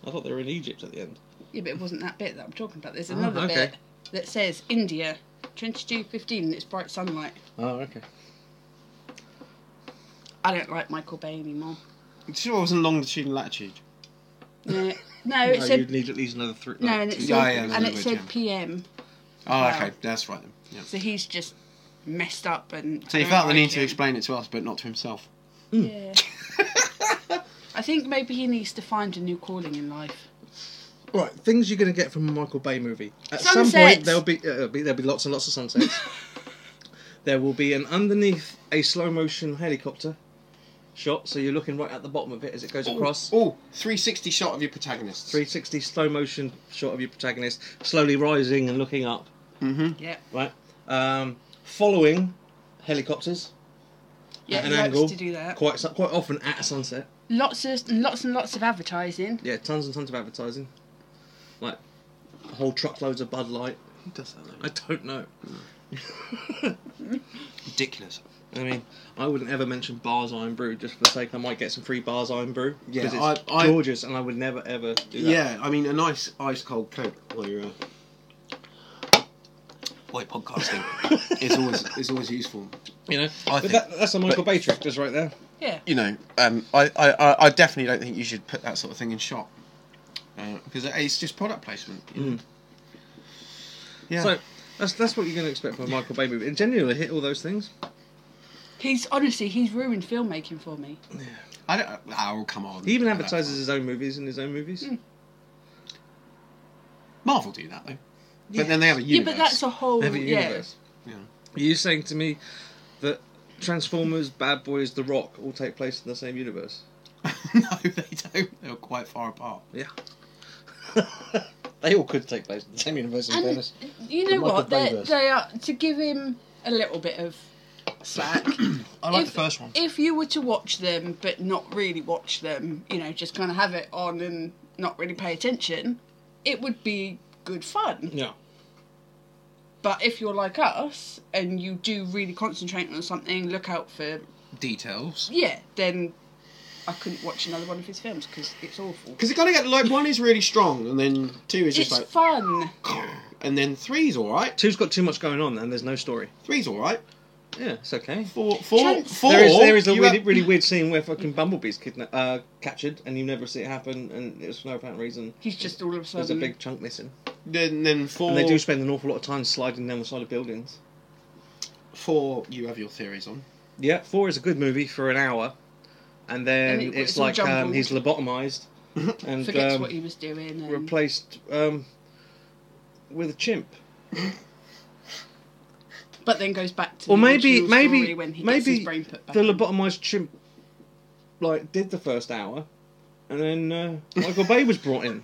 Speaker 3: I thought they were in Egypt at the end.
Speaker 1: Yeah, but it wasn't that bit that I'm talking about. There's
Speaker 3: Oh,
Speaker 1: another
Speaker 3: okay.
Speaker 1: bit that says India, 22:15, and it's bright sunlight.
Speaker 3: Oh, okay.
Speaker 1: I don't like Michael Bay anymore.
Speaker 2: Sure, it wasn't longitude and latitude.
Speaker 1: No, no, it
Speaker 3: No,
Speaker 1: said
Speaker 3: you'd need at least another 3.
Speaker 1: no, and it said,
Speaker 2: Yeah, no,
Speaker 1: and
Speaker 2: no,
Speaker 1: it
Speaker 2: would,
Speaker 1: said
Speaker 2: yeah.
Speaker 1: PM.
Speaker 2: Oh,
Speaker 1: Wow.
Speaker 2: okay, that's right then. Yeah.
Speaker 1: So he's just messed up and.
Speaker 2: So he
Speaker 1: I
Speaker 2: felt
Speaker 1: don't
Speaker 2: the need
Speaker 1: like
Speaker 2: to
Speaker 1: him.
Speaker 2: explain it to us, but not to himself.
Speaker 1: Yeah. I think maybe he needs to find a new calling in life.
Speaker 3: Right, things you're going to get from a Michael Bay movie. At some
Speaker 1: Sunsets.
Speaker 3: point, there'll be lots and lots of sunsets. There will be an underneath a slow motion helicopter shot, so you're looking right at the bottom of it as it goes across.
Speaker 2: Oh, 360 shot of your protagonist.
Speaker 3: 360 slow motion shot of your protagonist slowly rising and looking up.
Speaker 2: Mm-hmm.
Speaker 1: Yeah.
Speaker 3: Right, following helicopters
Speaker 1: Yeah,
Speaker 3: at an
Speaker 1: he likes
Speaker 3: angle,
Speaker 1: to do that.
Speaker 3: quite often at sunset.
Speaker 1: Lots and lots of advertising.
Speaker 3: Yeah, tons and tons of advertising, like whole truckloads of Bud Light.
Speaker 2: Who does that though?
Speaker 3: I don't know.
Speaker 2: Ridiculous.
Speaker 3: I mean, I wouldn't ever mention Bar's Iron Brew just for the sake I might get some free Bar's Iron Brew.
Speaker 2: Yeah,
Speaker 3: because it's gorgeous, and I would never ever do that.
Speaker 2: Yeah, I mean, a nice ice cold Coke while you're podcasting is always useful.
Speaker 3: You know.
Speaker 2: I
Speaker 3: But
Speaker 2: think-
Speaker 3: that's a Michael Bay trick, just right there.
Speaker 1: Yeah.
Speaker 2: You know, I definitely don't think you should put that sort of thing in shot because it's just product placement. You know? Yeah.
Speaker 3: So that's what you're going to expect from a Michael Bay movie. And genuinely hit all those things.
Speaker 1: He's ruined filmmaking for me.
Speaker 2: I don't. Oh, come on.
Speaker 3: He even
Speaker 2: No,
Speaker 3: advertises his own movies in his own movies.
Speaker 2: Marvel do that though.
Speaker 3: Yeah.
Speaker 2: But then they have a
Speaker 1: Yeah,
Speaker 2: universe.
Speaker 1: but that's a whole.
Speaker 3: Every
Speaker 1: Yeah.
Speaker 3: universe.
Speaker 2: Yeah.
Speaker 3: Are you saying to me that Transformers, Bad Boys, The Rock all take place in the same universe?
Speaker 2: No, they don't. They're quite far apart.
Speaker 3: Yeah. They all could take place in the same universe, in
Speaker 1: And
Speaker 3: fairness.
Speaker 1: you
Speaker 3: The
Speaker 1: know what?
Speaker 3: Michael Bay verse.
Speaker 1: They are to give him a little bit of slack.
Speaker 4: I like
Speaker 1: If-
Speaker 4: the first one.
Speaker 1: If you were to watch them, but not really watch them, you know, just kind of have it on and not really pay attention, it would be good fun.
Speaker 3: Yeah.
Speaker 1: But if you're like us and you do really concentrate on something, look out for
Speaker 2: Details.
Speaker 1: then I couldn't watch another one of his films because it's awful.
Speaker 2: Because it kind of get like one is really strong, and then two is just
Speaker 1: It's
Speaker 2: like,
Speaker 1: fun.
Speaker 2: and then three's all right.
Speaker 3: Two's got too much going on, and there's no story.
Speaker 2: Three's all right.
Speaker 3: Yeah, it's okay.
Speaker 2: Four.
Speaker 1: Chance-
Speaker 3: There is a
Speaker 2: you
Speaker 3: really,
Speaker 2: have-
Speaker 3: really weird scene where fucking Bumblebee's captured, and you never see it happen, and it's for no apparent reason.
Speaker 1: He's just all of a
Speaker 3: There's
Speaker 1: sudden.
Speaker 3: a big chunk missing.
Speaker 2: Then four.
Speaker 3: And they do spend an awful lot of time sliding down the side of buildings.
Speaker 2: Four. You have your theories on.
Speaker 3: Yeah, 4 is a good movie for an hour, and then
Speaker 1: And
Speaker 3: it's
Speaker 1: it's all
Speaker 3: like
Speaker 1: jumbled.
Speaker 3: he's lobotomized and
Speaker 1: Forgets what he was doing. And
Speaker 3: replaced with a chimp.
Speaker 1: but then goes back to
Speaker 3: Or
Speaker 1: the
Speaker 3: maybe
Speaker 1: original story when he gets his brain put back
Speaker 3: the
Speaker 1: in.
Speaker 3: lobotomized chimp like did the first hour, and then Michael Bay was brought in.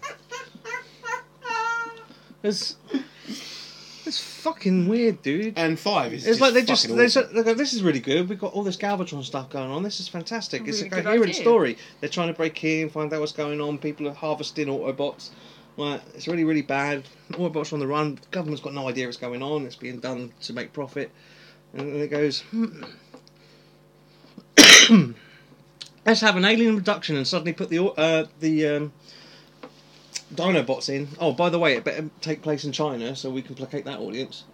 Speaker 3: It's fucking weird, dude.
Speaker 2: And 5 is.
Speaker 3: It's like they
Speaker 2: fucking
Speaker 3: they
Speaker 2: awful.
Speaker 3: said, they go, this is really good. We've got all this Galvatron stuff going on. This is fantastic. It's a
Speaker 1: Really good
Speaker 3: coherent
Speaker 1: idea.
Speaker 3: story. They're trying to break in, find out what's going on. People are harvesting Autobots. Like, it's really, really bad. Autobots are on the run. The government's got no idea what's going on. It's being done to make profit. And then it goes, let's have an alien abduction and suddenly put the Dinobots in. Oh, by the way, it better take place in China so we can placate that audience.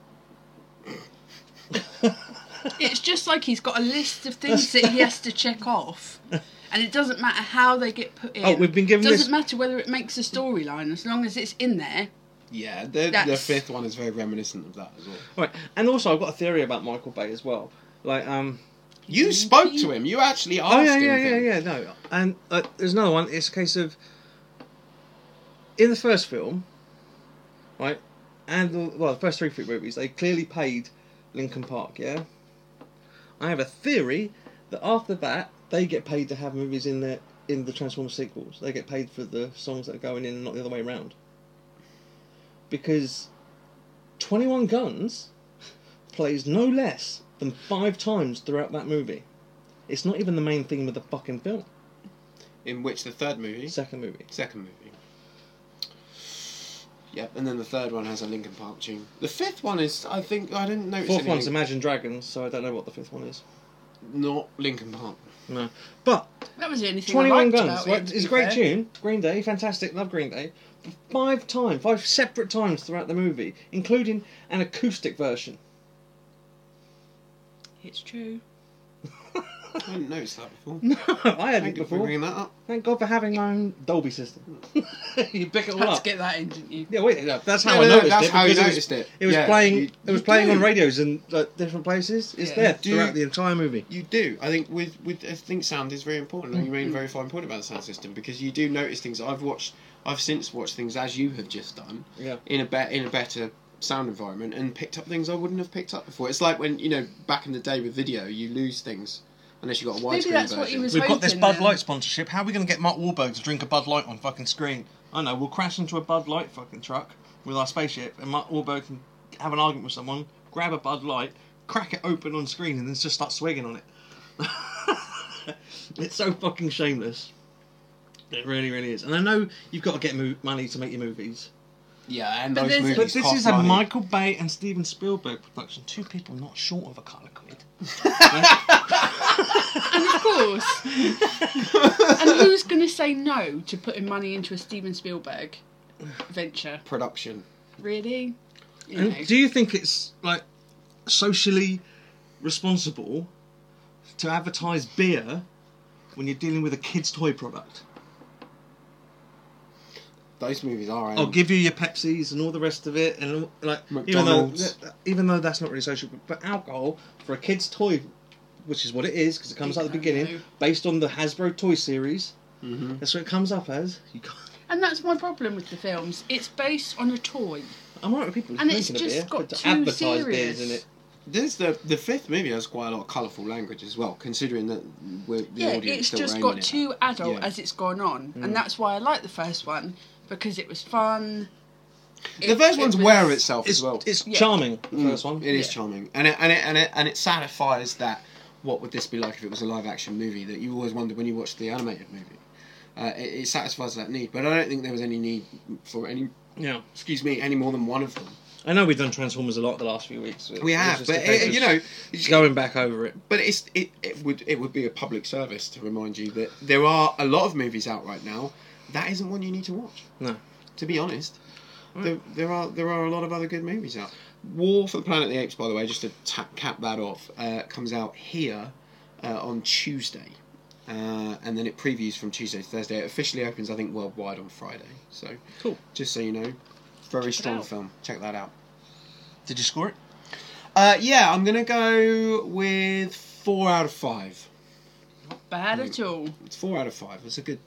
Speaker 1: It's just like he's got a list of things that he has to check off, and it doesn't matter how they get put in.
Speaker 3: Oh, we've been given
Speaker 1: doesn't
Speaker 3: this.
Speaker 1: matter whether it makes a storyline as long as it's in there.
Speaker 2: Yeah, the
Speaker 1: That's-
Speaker 2: 5th one is very reminiscent of that as well.
Speaker 3: Right, and also I've got a theory about Michael Bay as well. Like,
Speaker 2: You spoke to him. You actually asked
Speaker 3: oh yeah,
Speaker 2: him.
Speaker 3: yeah,
Speaker 2: things.
Speaker 3: no, and there's another one. It's a case of in the first film, right, and the first three movies, they clearly paid Linkin Park. Yeah. I have a theory that after that they get paid to have movies in the Transformers sequels. They get paid for the songs that are going in and not the other way around. Because 21 Guns plays no less than 5 times throughout that movie. It's not even the main theme of the fucking film.
Speaker 2: In which, the third movie?
Speaker 3: Second movie.
Speaker 2: Second movie. Yep, and then the third one has a Linkin Park tune. The fifth one is, I think, I didn't notice
Speaker 3: Fourth
Speaker 2: anything.
Speaker 3: one's Imagine Dragons, so I don't know what the fifth one is.
Speaker 2: Not Linkin Park.
Speaker 3: No. But
Speaker 1: That was the only thing
Speaker 3: 21
Speaker 1: I liked
Speaker 3: Guns,
Speaker 1: about
Speaker 3: right?
Speaker 1: it, to
Speaker 3: It's a
Speaker 1: be
Speaker 3: great
Speaker 1: fair.
Speaker 3: tune. Green Day, fantastic, love Green Day. 5 separate times throughout the movie, including an acoustic version.
Speaker 1: It's true.
Speaker 2: I hadn't noticed that before.
Speaker 3: No, I hadn't
Speaker 2: Thank you for
Speaker 3: before.
Speaker 2: bringing that up.
Speaker 3: Thank God for having my own Dolby system. You pick it all
Speaker 1: Had to
Speaker 3: up.
Speaker 1: get that in, didn't you?
Speaker 3: Yeah, wait, no, that's how
Speaker 2: No,
Speaker 3: I
Speaker 2: no,
Speaker 3: noticed
Speaker 2: that's
Speaker 3: it.
Speaker 2: how you
Speaker 3: because
Speaker 2: noticed it.
Speaker 3: It was
Speaker 2: Yeah,
Speaker 3: playing.
Speaker 2: you
Speaker 3: It was
Speaker 2: do.
Speaker 3: playing on radios in different places. It's
Speaker 1: Yeah.
Speaker 3: there
Speaker 2: You do.
Speaker 3: throughout the entire movie.
Speaker 2: You do. I think I think sound is very important. And you made a very fine point about the sound system, because you do notice things. I've since watched things as you have just done.
Speaker 3: Yeah.
Speaker 2: In a better sound environment, and picked up things I wouldn't have picked up before. It's like when, back in the day with video, you lose things unless you got a widescreen
Speaker 1: Maybe that's
Speaker 2: version.
Speaker 1: what he was
Speaker 3: We've got this
Speaker 1: hoping
Speaker 3: Bud
Speaker 1: then.
Speaker 3: Light sponsorship. How are we going to get Mark Wahlberg to drink a Bud Light on fucking screen? I know, we'll crash into a Bud Light fucking truck with our spaceship, and Mark Wahlberg can have an argument with someone, grab a Bud Light, crack it open on screen, and then just start swigging on it. It's so fucking shameless. It really, really is. And I know you've got to get money to make your movies.
Speaker 2: Yeah, and
Speaker 1: But
Speaker 2: those
Speaker 1: there's-
Speaker 2: movies
Speaker 3: But this
Speaker 2: cost
Speaker 3: is a
Speaker 2: money.
Speaker 3: Michael Bay and Steven Spielberg production. 2 people not short of a couple of quid.
Speaker 1: And of course. And who's going to say no to putting money into a Steven Spielberg venture?
Speaker 2: production.
Speaker 1: Really? You
Speaker 3: And
Speaker 1: know.
Speaker 3: do you think it's like socially responsible to advertise beer when you're dealing with a kid's toy product?
Speaker 2: Those movies are.
Speaker 3: I'll give you your Pepsis and all the rest of it, and like
Speaker 2: McDonald's.
Speaker 3: even though that's not really social, but alcohol for a kid's toy, which is what it is because it comes out at the
Speaker 1: I
Speaker 3: beginning,
Speaker 1: know.
Speaker 3: based on the Hasbro toy series.
Speaker 2: Mm-hmm.
Speaker 3: That's what it comes up as. You can't,
Speaker 1: And that's my problem with the films. It's based on a toy.
Speaker 3: I'm alright with people
Speaker 1: And it's
Speaker 3: drinking a
Speaker 1: just
Speaker 3: beer,
Speaker 1: got
Speaker 3: but to
Speaker 1: too
Speaker 3: advertise
Speaker 1: serious.
Speaker 3: beers in it.
Speaker 2: There's the fifth movie has quite a lot of colourful language as well, considering that the
Speaker 1: Yeah,
Speaker 2: audience
Speaker 1: it's
Speaker 2: still
Speaker 1: just
Speaker 2: are
Speaker 1: got
Speaker 2: aiming it
Speaker 1: too
Speaker 2: at.
Speaker 1: adult
Speaker 2: Yeah.
Speaker 1: as it's gone on. And that's why I like the first one, because it was fun.
Speaker 2: The first one's aware of itself
Speaker 3: It's
Speaker 2: as well.
Speaker 3: it's
Speaker 1: Yeah.
Speaker 3: charming. The first one.
Speaker 2: It is
Speaker 1: Yeah.
Speaker 2: charming, and it satisfies that. What would this be like if it was a live action movie that you always wondered when you watched the animated movie? It satisfies that need, but I don't think there was any need for any more than one of them.
Speaker 3: I know we've done Transformers a lot the last few weeks.
Speaker 2: We have, but it's
Speaker 3: going back over it.
Speaker 2: But it would be a public service to remind you that there are a lot of movies out right now. That isn't one you need to watch.
Speaker 3: No.
Speaker 2: To be honest, there are a lot of other good movies out. War for the Planet of the Apes, by the way, just to cap that off, comes out here on Tuesday, and then it previews from Tuesday to Thursday. It officially opens, I think, worldwide on Friday. So
Speaker 3: Cool.
Speaker 2: Just so you know, very strong
Speaker 1: out.
Speaker 2: film. Check that out.
Speaker 3: Did you score it?
Speaker 2: Yeah, I'm gonna go with 4 out of 5.
Speaker 1: Not bad at all.
Speaker 2: It's 4 out of 5. It's a good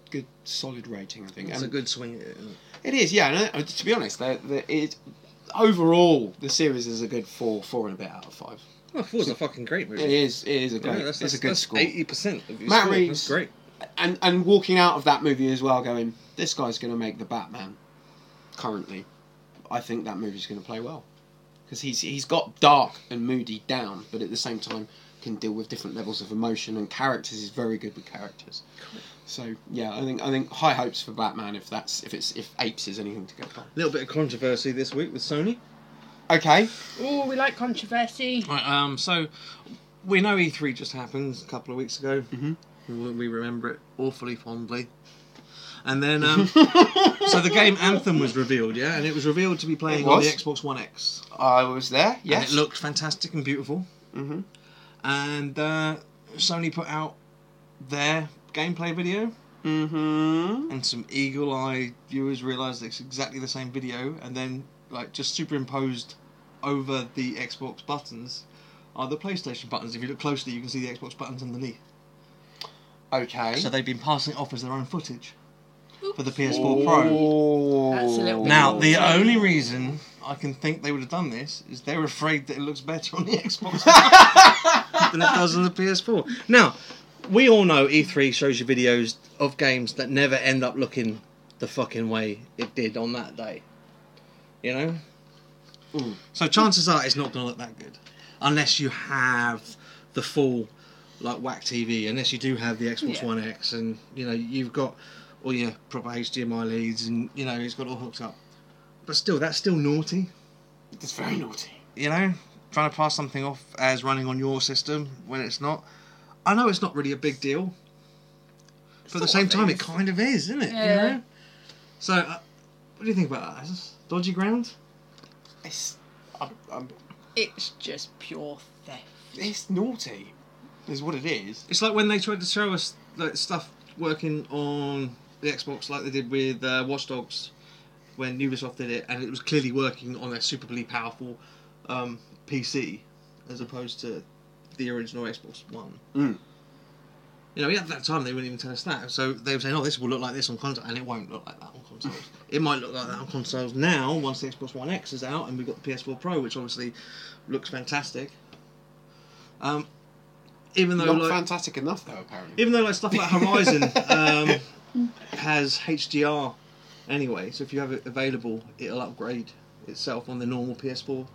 Speaker 2: solid rating, I think.
Speaker 3: It's a good swing. Isn't it?
Speaker 2: It is, yeah. And to be honest, overall the series is a good 4 and a bit out of 5.
Speaker 3: Oh, 4's a fucking great movie.
Speaker 2: It is a great.
Speaker 3: that's
Speaker 2: it's a good score.
Speaker 3: 80% of your
Speaker 2: Matt
Speaker 3: score.
Speaker 2: Reeves-
Speaker 3: That's great.
Speaker 2: And walking out of that movie as well, going, this guy's going to make the Batman. Currently, I think that movie's going to play well because he's got dark and moody down, but at the same time can deal with different levels of emotion and characters. He's very good with characters. So yeah, I think high hopes for Batman if Apes is anything to go by.
Speaker 3: A little bit of controversy this week with Sony.
Speaker 2: Okay.
Speaker 1: Oh, we like controversy.
Speaker 3: Right, so we know E3 just happened a couple of weeks ago.
Speaker 2: Mhm.
Speaker 3: We remember it awfully fondly. And then, so the game Anthem was revealed, yeah, and it was revealed to be playing on the Xbox One X.
Speaker 2: I was there. Yes.
Speaker 3: And it looked fantastic and beautiful.
Speaker 2: Mhm.
Speaker 3: And Sony put out their gameplay video,
Speaker 2: Mhm.
Speaker 3: and some eagle-eyed viewers realised it's exactly the same video, and then like just superimposed over the Xbox buttons are the PlayStation buttons. If you look closely, you can see the Xbox buttons underneath.
Speaker 2: Okay.
Speaker 3: So they've been passing it off as their own footage. for the PS4 Pro.
Speaker 2: Oh.
Speaker 1: That's a little bit
Speaker 3: Now, the
Speaker 1: naughty.
Speaker 3: only reason I can think they would have done this is they were afraid that it looks better on the Xbox One than it does on the PS4. Now, we all know E3 shows you videos of games that never end up looking the fucking way it did on that day. You know?
Speaker 2: Mm.
Speaker 3: So chances are it's not going to look that good. Unless you have the full, like, WAC TV, unless you do have the Xbox
Speaker 1: Yeah.
Speaker 3: One X and, you know, you've got all your proper HDMI leads and, you know, it's got all hooked up. But still, that's still naughty.
Speaker 2: It's very naughty.
Speaker 3: You know, trying to pass something off as running on your system when it's not. I know it's not really a big deal, but at the same time, it kind of is, isn't it?
Speaker 1: Yeah.
Speaker 3: You know? So, what do you think about that? Is this dodgy ground?
Speaker 2: It's
Speaker 1: It's just pure theft.
Speaker 2: it's naughty, is what it is.
Speaker 3: It's like when they tried to show us like stuff working on the Xbox, like they did with Watch Dogs, when Ubisoft did it, and it was clearly working on a superly powerful PC, as opposed to the original Xbox One.
Speaker 2: Mm.
Speaker 3: You know, at that time they wouldn't even tell us that. So they were saying, "Oh, this will look like this on console," and it won't look like that on consoles. It might look like that on consoles now once the Xbox One X is out, and we've got the PS4 Pro, which obviously looks fantastic. Even though
Speaker 2: Not
Speaker 3: like,
Speaker 2: fantastic enough though, apparently.
Speaker 3: even though like stuff like Horizon has HDR anyway, so if you have it available, it'll upgrade itself on the normal PS4.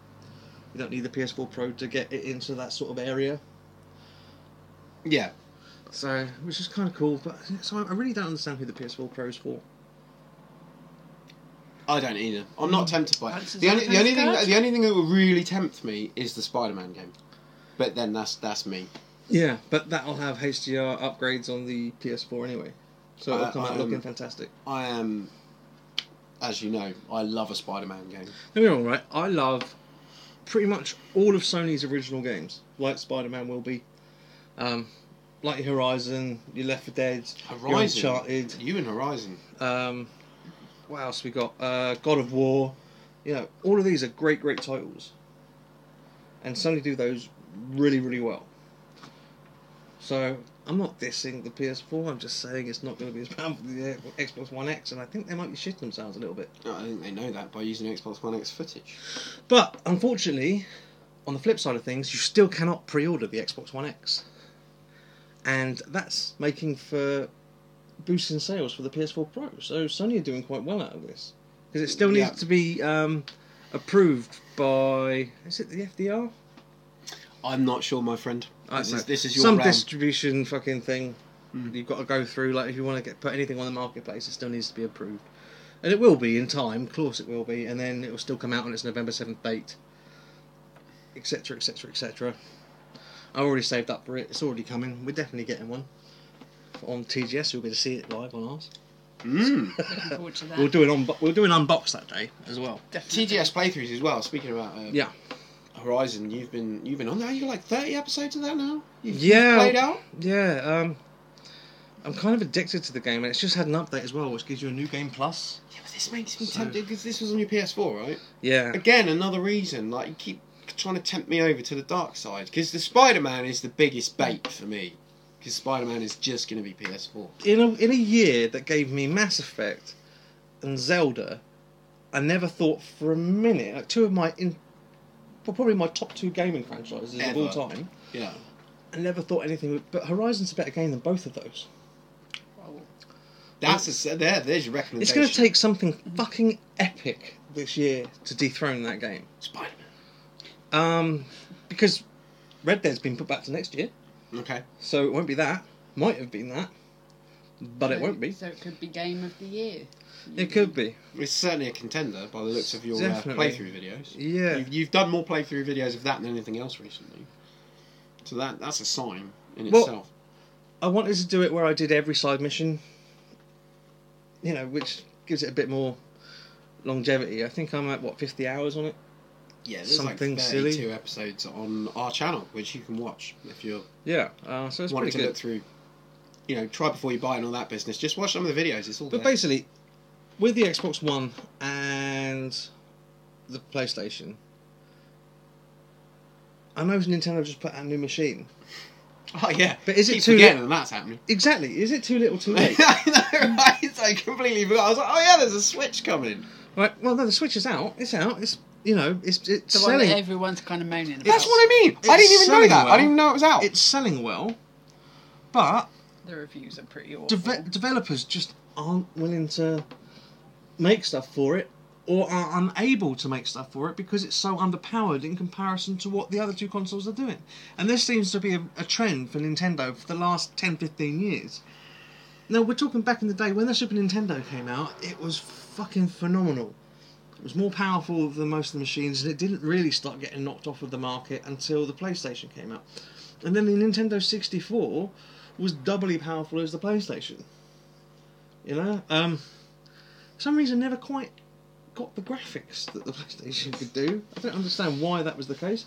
Speaker 3: You don't need the PS4 Pro to get it into that sort of area.
Speaker 2: Yeah.
Speaker 3: So, which is kind of cool, but so I really don't understand who the PS4 Pro is for.
Speaker 2: I don't either. I'm not tempted by it.
Speaker 1: Answers
Speaker 2: The only
Speaker 1: on a postcard?
Speaker 2: thing that would really tempt me is the Spider-Man game. But then that's me.
Speaker 3: Yeah, but that'll have HDR upgrades on the PS4 anyway, so it'll come out looking fantastic.
Speaker 2: I am, as you know, I love a Spider-Man game.
Speaker 3: Don't get me wrong, right? I love pretty much all of Sony's original games, like Spider-Man will be. Like your Horizon, your Left 4 Dead, your Uncharted.
Speaker 2: You and Horizon.
Speaker 3: What else we got? God of War. You know, all of these are great titles. And Sony do those really, really well. So, I'm not dissing the PS4, I'm just saying it's not going to be as powerful as the Xbox One X, and I think they might be shitting themselves a little bit.
Speaker 2: I think they know that by using Xbox One X footage.
Speaker 3: But, unfortunately, on the flip side of things, you still cannot pre-order the Xbox One X. And that's making for boosting sales for the PS4 Pro. So Sony are doing quite well out of this. Because it still needs to be approved by... Is it the FDR?
Speaker 2: I'm not sure, my friend. This is your
Speaker 3: some
Speaker 2: realm.
Speaker 3: distribution fucking thing you've got to go through. Like, if you want to put anything on the marketplace, it still needs to be approved. And it will be in time, of course it will be. And then it will still come out on its November 7th date. Etc, etc, etc. I already saved up for it. It's already coming. We're definitely getting one on TGS. You'll be able to see it live on ours.
Speaker 1: Looking forward to that.
Speaker 3: We'll do an unbox that day as well.
Speaker 1: Definitely.
Speaker 2: TGS playthroughs as well. Speaking about
Speaker 3: Yeah.
Speaker 2: Horizon, you've been on there. You're like 30 episodes of that now. You've
Speaker 3: Yeah.
Speaker 2: played out.
Speaker 3: Yeah. I'm kind of addicted to the game, and it's just had an update as well, which gives you a new game plus.
Speaker 2: Yeah, but this makes me tempted because this was on your PS4, right?
Speaker 3: Yeah.
Speaker 2: Again, another reason. Like you keep trying to tempt me over to the dark side because the Spider-Man is the biggest bait for me. Because Spider-Man is just going to be PS4.
Speaker 3: In a year that gave me Mass Effect and Zelda, I never thought for a minute, like two of my probably my top two gaming franchises of all time.
Speaker 2: Yeah.
Speaker 3: I never thought anything. But Horizon's a better game than both of those.
Speaker 2: There's your recommendation.
Speaker 3: It's going to take something fucking epic this year to dethrone that game.
Speaker 2: Spider-Man.
Speaker 3: Because Red Dead's been put back to next year,
Speaker 2: Okay.
Speaker 3: so it won't be that. Might have been that, but it won't be.
Speaker 1: So it could be Game of the Year.
Speaker 3: It could be.
Speaker 2: It's certainly a contender by the looks of your
Speaker 3: Definitely.
Speaker 2: playthrough videos.
Speaker 3: Yeah.
Speaker 2: You've done more playthrough videos of that than anything else recently. So that's a sign in
Speaker 3: Well,
Speaker 2: itself.
Speaker 3: I wanted to do it where I did every side mission, you know, which gives it a bit more longevity. I think I'm at, 50 hours on it?
Speaker 2: Yeah, there's
Speaker 3: something
Speaker 2: like 32
Speaker 3: silly.
Speaker 2: episodes on our channel, which you can watch if you're
Speaker 3: Yeah, so it's
Speaker 2: wanting
Speaker 3: pretty
Speaker 2: to
Speaker 3: good.
Speaker 2: look through. You know, try before you buy and all that business. Just watch some of the videos. It's all
Speaker 3: But
Speaker 2: there.
Speaker 3: basically, with the Xbox One and the PlayStation, I know Nintendo just put out a new machine.
Speaker 2: Oh yeah,
Speaker 3: But is it
Speaker 2: Keep
Speaker 3: too
Speaker 2: forgetting
Speaker 3: late?
Speaker 2: that that's happening?
Speaker 3: Exactly. Is it too little, too late?
Speaker 2: I know, right? I completely forgot. I was like, oh yeah, there's a Switch coming.
Speaker 3: Right. Well, no, the Switch is out. It's out. It's it's
Speaker 1: The one
Speaker 3: selling.
Speaker 1: that everyone's kind of moaning about.
Speaker 2: That's what I mean. I didn't even know
Speaker 3: selling
Speaker 2: that.
Speaker 3: well.
Speaker 2: I didn't even know it was out.
Speaker 3: It's selling well, but
Speaker 1: The reviews are pretty awful.
Speaker 3: developers just aren't willing to make stuff for it, or are unable to make stuff for it because it's so underpowered in comparison to what the other two consoles are doing. And this seems to be a trend for Nintendo for the last 10-15 years. Now, we're talking back in the day when the Super Nintendo came out, it was fucking phenomenal. It was more powerful than most of the machines, and it didn't really start getting knocked off of the market until the PlayStation came out. And then the Nintendo 64 was doubly powerful as the PlayStation. You know? For some reason, never quite got the graphics that the PlayStation could do. I don't understand why that was the case.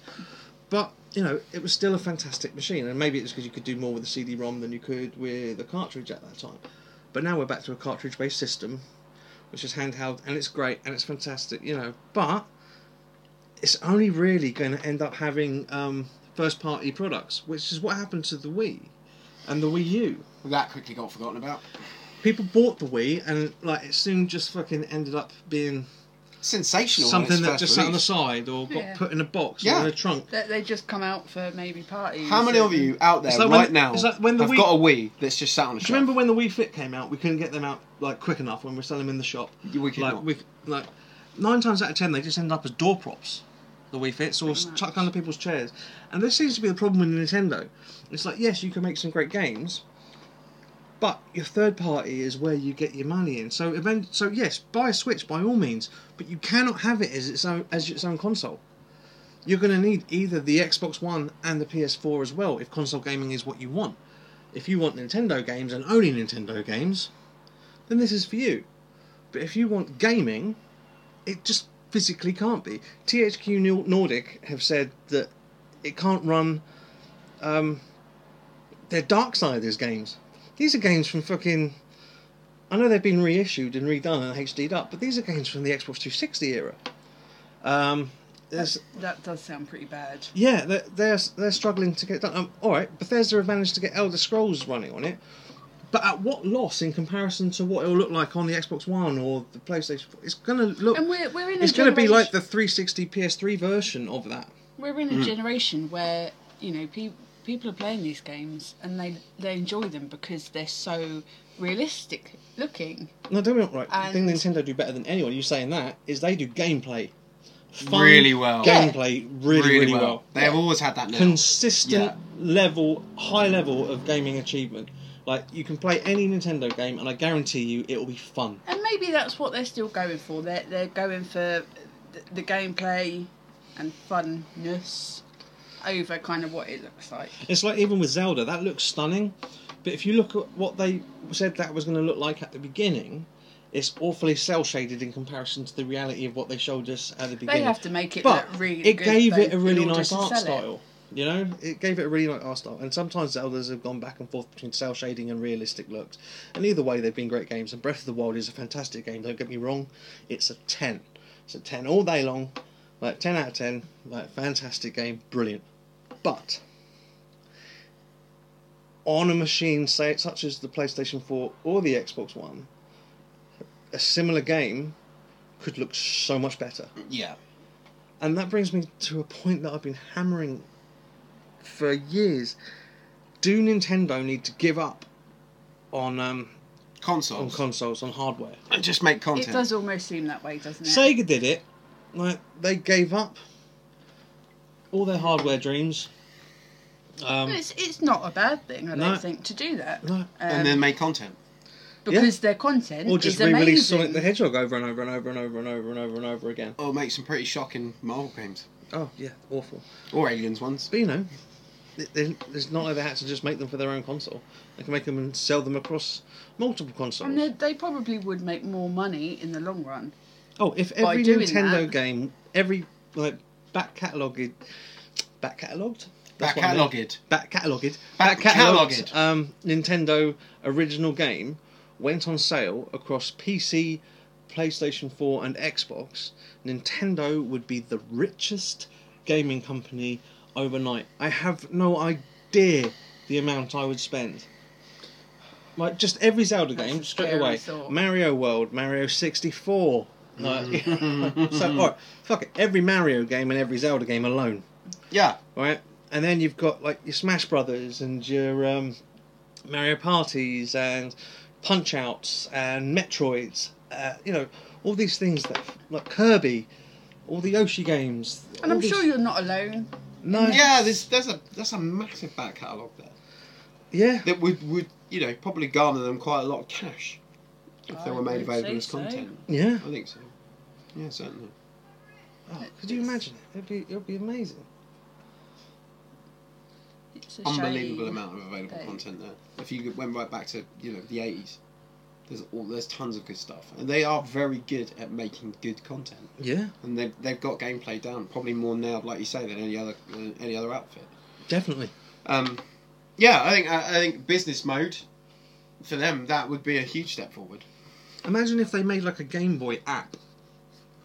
Speaker 3: But, it was still a fantastic machine. And maybe it's because you could do more with the CD-ROM than you could with a cartridge at that time. But now we're back to a cartridge-based system, which is handheld, and it's great, and it's fantastic, But it's only really going to end up having first-party products, which is what happened to the Wii and the Wii U.
Speaker 2: That quickly got forgotten about.
Speaker 3: People bought the Wii, and it soon just fucking ended up being
Speaker 2: Sensational.
Speaker 3: something that just sat on the side or got put in a box or in a trunk.
Speaker 1: They just come out for maybe parties.
Speaker 2: How many of you out there now have got a Wii that's just sat on a shelf?
Speaker 3: Do you remember when the Wii Fit came out? We couldn't get them out quick enough when we were selling them in the shop.
Speaker 2: We could not.
Speaker 3: 9 times out of 10 they just end up as door props. The Wii Fits or chucked under people's chairs. And this seems to be the problem with Nintendo. It's like, yes, you can make some great games, but your third party is where you get your money in. So yes, buy a Switch by all means, but you cannot have it as its own console. You're going to need either the Xbox One and the PS4 as well if console gaming is what you want. If you want Nintendo games and only Nintendo games, then this is for you. But if you want gaming, it just physically can't be. THQ Nordic have said that it can't run their Darksiders games. These are games from fucking... I know they've been reissued and redone and HD'd up, but these are games from the Xbox 360 era.
Speaker 1: That does sound pretty bad.
Speaker 3: Yeah, they're struggling to get done. Alright, Bethesda have managed to get Elder Scrolls running on it, but at what loss in comparison to what it'll look like on the Xbox One or the PlayStation 4? It's going to look...
Speaker 1: And we're in
Speaker 3: it's going to be like the 360 PS3 version of that.
Speaker 1: We're in a generation where, people are playing these games and they enjoy them because they're so realistic looking.
Speaker 3: No, don't get me wrong, right. The thing Nintendo do better than anyone, you saying that, is they do gameplay. Fun
Speaker 2: really well.
Speaker 3: Gameplay really well.
Speaker 2: They have always had that now.
Speaker 3: Consistent high level of gaming achievement. Like, you can play any Nintendo game and I guarantee you it will be fun.
Speaker 1: And maybe that's what they're still going for. They're going for the gameplay and funness over kind of what it looks like.
Speaker 3: It's like even with Zelda, that looks stunning, but if you look at what they said that was going to look like at the beginning, it's awfully cel shaded in comparison to the reality of what they showed us at the beginning.
Speaker 1: They have to make it
Speaker 3: but
Speaker 1: look really
Speaker 3: it
Speaker 1: good.
Speaker 3: gave it a
Speaker 1: in
Speaker 3: really
Speaker 1: order
Speaker 3: nice
Speaker 1: to
Speaker 3: art
Speaker 1: sell
Speaker 3: style. It gave it a really nice art style. And sometimes Zeldas have gone back and forth between cel shading and realistic looks. And either way, they've been great games. And Breath of the Wild is a fantastic game. Don't get me wrong. It's a 10. It's a 10 all day long. 10 out of 10. Fantastic game. Brilliant. But on a machine, say such as the PlayStation 4 or the Xbox One, a similar game could look so much better.
Speaker 2: Yeah.
Speaker 3: And that brings me to a point that I've been hammering for years. Do Nintendo need to give up on
Speaker 2: consoles,
Speaker 3: on hardware,
Speaker 2: and just make content?
Speaker 1: It does almost seem that way, doesn't it?
Speaker 3: Sega did it. They gave up all their hardware dreams.
Speaker 1: It's not a bad thing, I don't think, to do that.
Speaker 3: No.
Speaker 2: And then make content.
Speaker 1: Because their content
Speaker 3: or just
Speaker 1: is amazing.
Speaker 3: re-release Sonic the Hedgehog over and over and over and over and over and over and over again.
Speaker 2: Or make some pretty shocking Marvel games.
Speaker 3: Oh yeah, awful.
Speaker 2: Or Aliens ones.
Speaker 3: But it's not like they had to just make them for their own console. They can make them and sell them across multiple consoles.
Speaker 1: And they probably would make more money in the long run.
Speaker 3: Oh, if every Nintendo game, every back catalogued Nintendo original game went on sale across PC, PlayStation 4 and Xbox, Nintendo would be the richest gaming company overnight. I have no idea the amount I would spend. Like just every Zelda
Speaker 1: That's
Speaker 3: game
Speaker 1: a
Speaker 3: straight
Speaker 1: scary
Speaker 3: away.
Speaker 1: thought.
Speaker 3: Mario World, Mario 64. Like, so alright, fuck it. Every Mario game and every Zelda game alone.
Speaker 2: Yeah.
Speaker 3: Right? And then you've got like your Smash Brothers and your Mario Parties and Punch Outs and Metroids. You know, all these things that like Kirby, all the Yoshi games.
Speaker 1: And
Speaker 3: all
Speaker 1: I'm
Speaker 3: these-
Speaker 1: sure you're not alone.
Speaker 3: No.
Speaker 2: Yeah, there's a massive back catalogue there
Speaker 3: Yeah.
Speaker 2: that would probably garner them quite a lot of cash if they
Speaker 1: I
Speaker 2: were made
Speaker 1: would
Speaker 2: available
Speaker 1: say
Speaker 2: as
Speaker 1: so.
Speaker 2: content.
Speaker 3: Yeah.
Speaker 2: I think so. Yeah, certainly.
Speaker 3: Oh, could you imagine it? It'd be amazing.
Speaker 1: It's a
Speaker 2: Unbelievable
Speaker 1: shame.
Speaker 2: amount of available
Speaker 1: that-
Speaker 2: content there. If you went right back to the 80s, there's tons of good stuff, and they are very good at making good content.
Speaker 3: Yeah.
Speaker 2: And they've got gameplay down, probably more nailed, like you say, than any other outfit.
Speaker 3: Definitely.
Speaker 2: Yeah, I think business mode for them, that would be a huge step forward.
Speaker 3: Imagine if they made like a Game Boy app,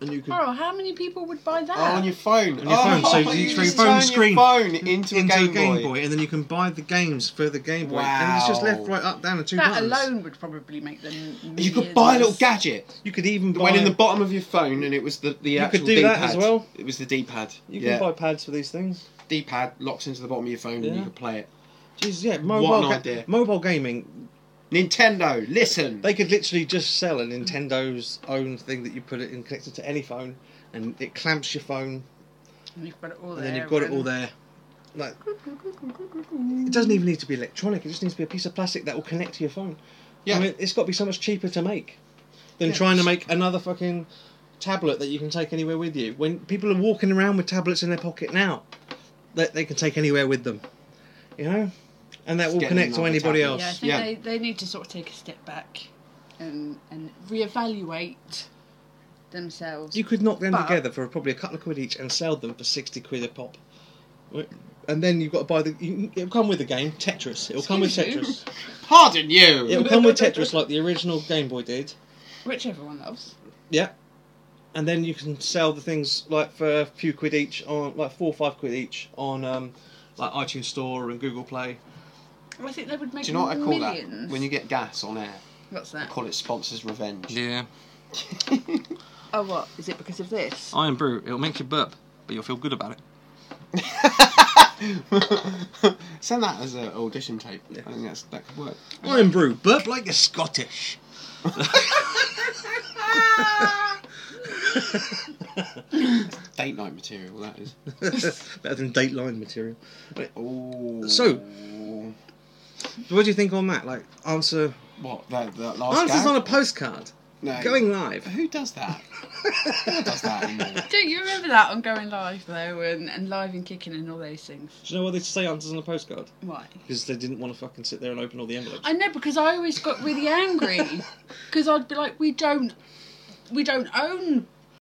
Speaker 3: and you could
Speaker 1: Oh, how many people would buy that?
Speaker 2: Oh, on your phone.
Speaker 3: On your phone, so you
Speaker 2: just
Speaker 3: turn your
Speaker 2: turn
Speaker 3: phone screen
Speaker 2: your phone into a Game Boy.
Speaker 3: and then you can buy the games for the Game Boy,
Speaker 2: Wow.
Speaker 3: and it's just left, right, up, down, and two
Speaker 1: That
Speaker 3: buttons.
Speaker 1: alone would probably make them.
Speaker 2: You could buy a little
Speaker 1: millions.
Speaker 2: gadget.
Speaker 3: You could even
Speaker 2: That
Speaker 3: buy.
Speaker 2: went in the bottom of your phone, and it was the actual
Speaker 3: could do
Speaker 2: D-pad.
Speaker 3: that as well.
Speaker 2: It was the D-pad.
Speaker 3: You can buy pads for these things.
Speaker 2: D-pad locks into the bottom of your phone, and
Speaker 3: Yeah.
Speaker 2: you can play it.
Speaker 3: Jeez, yeah,
Speaker 2: What an idea.
Speaker 3: mobile gaming.
Speaker 2: Nintendo, listen.
Speaker 3: They could literally just sell a Nintendo's own thing that you put it in, connected to any phone, and it clamps your phone,
Speaker 1: And you've got it all
Speaker 3: and
Speaker 1: there.
Speaker 3: then you've got it all there. Like, it doesn't even need to be electronic. It just needs to be a piece of plastic that will connect to your phone.
Speaker 2: Yeah.
Speaker 3: I mean, it's got to be so much cheaper to make than trying to make another fucking tablet that you can take anywhere with you. When people are walking around with tablets in their pocket now, that they can take anywhere with them, you know, and that
Speaker 2: Just
Speaker 3: will
Speaker 2: get
Speaker 3: connect to
Speaker 2: another
Speaker 3: anybody
Speaker 2: tablet.
Speaker 3: else.
Speaker 1: Yeah, I think
Speaker 2: Yeah.
Speaker 1: they need to sort of take a step back and reevaluate themselves.
Speaker 3: You could knock them
Speaker 1: But-
Speaker 3: together for probably a couple of quid each and sell them for 60 quid a pop. Right? And then you've got to buy it'll come with the game, Tetris. It'll come with
Speaker 1: Excuse you?
Speaker 3: Tetris.
Speaker 2: Pardon you.
Speaker 3: It'll come with Tetris like the original Game Boy did.
Speaker 1: Which everyone loves.
Speaker 3: Yeah. And then you can sell the things like for a few quid each on, like 4 or 5 quid each on like iTunes Store and Google Play.
Speaker 1: I think they would make
Speaker 2: Do you know what I call
Speaker 1: millions.
Speaker 2: that? When you get gas on air,
Speaker 1: What's
Speaker 2: I
Speaker 1: that?
Speaker 2: call it sponsors revenge.
Speaker 3: Yeah.
Speaker 1: Oh, what? Is it because of this?
Speaker 3: Iron Brew. It'll make you burp, but you'll feel good about it.
Speaker 2: Send that as an audition tape. I think that could work.
Speaker 3: Iron Brew. Burp like you're Scottish.
Speaker 2: Date night material, that is.
Speaker 3: Better than Dateline material.
Speaker 2: Ooh.
Speaker 3: So- What do you think on that? Like, answer...
Speaker 2: What? That last
Speaker 3: Answers
Speaker 2: gag?
Speaker 3: on a postcard.
Speaker 2: No.
Speaker 3: Going live.
Speaker 2: Who does that? Who does that anymore?
Speaker 1: Don't you remember that on Going Live, though, and Live and Kicking and all those things?
Speaker 3: Do you know why they say answers on a postcard?
Speaker 1: Why?
Speaker 3: Because they didn't want to fucking sit there and open all the envelopes.
Speaker 1: I know, because I always got really angry. Because I'd be like, we don't own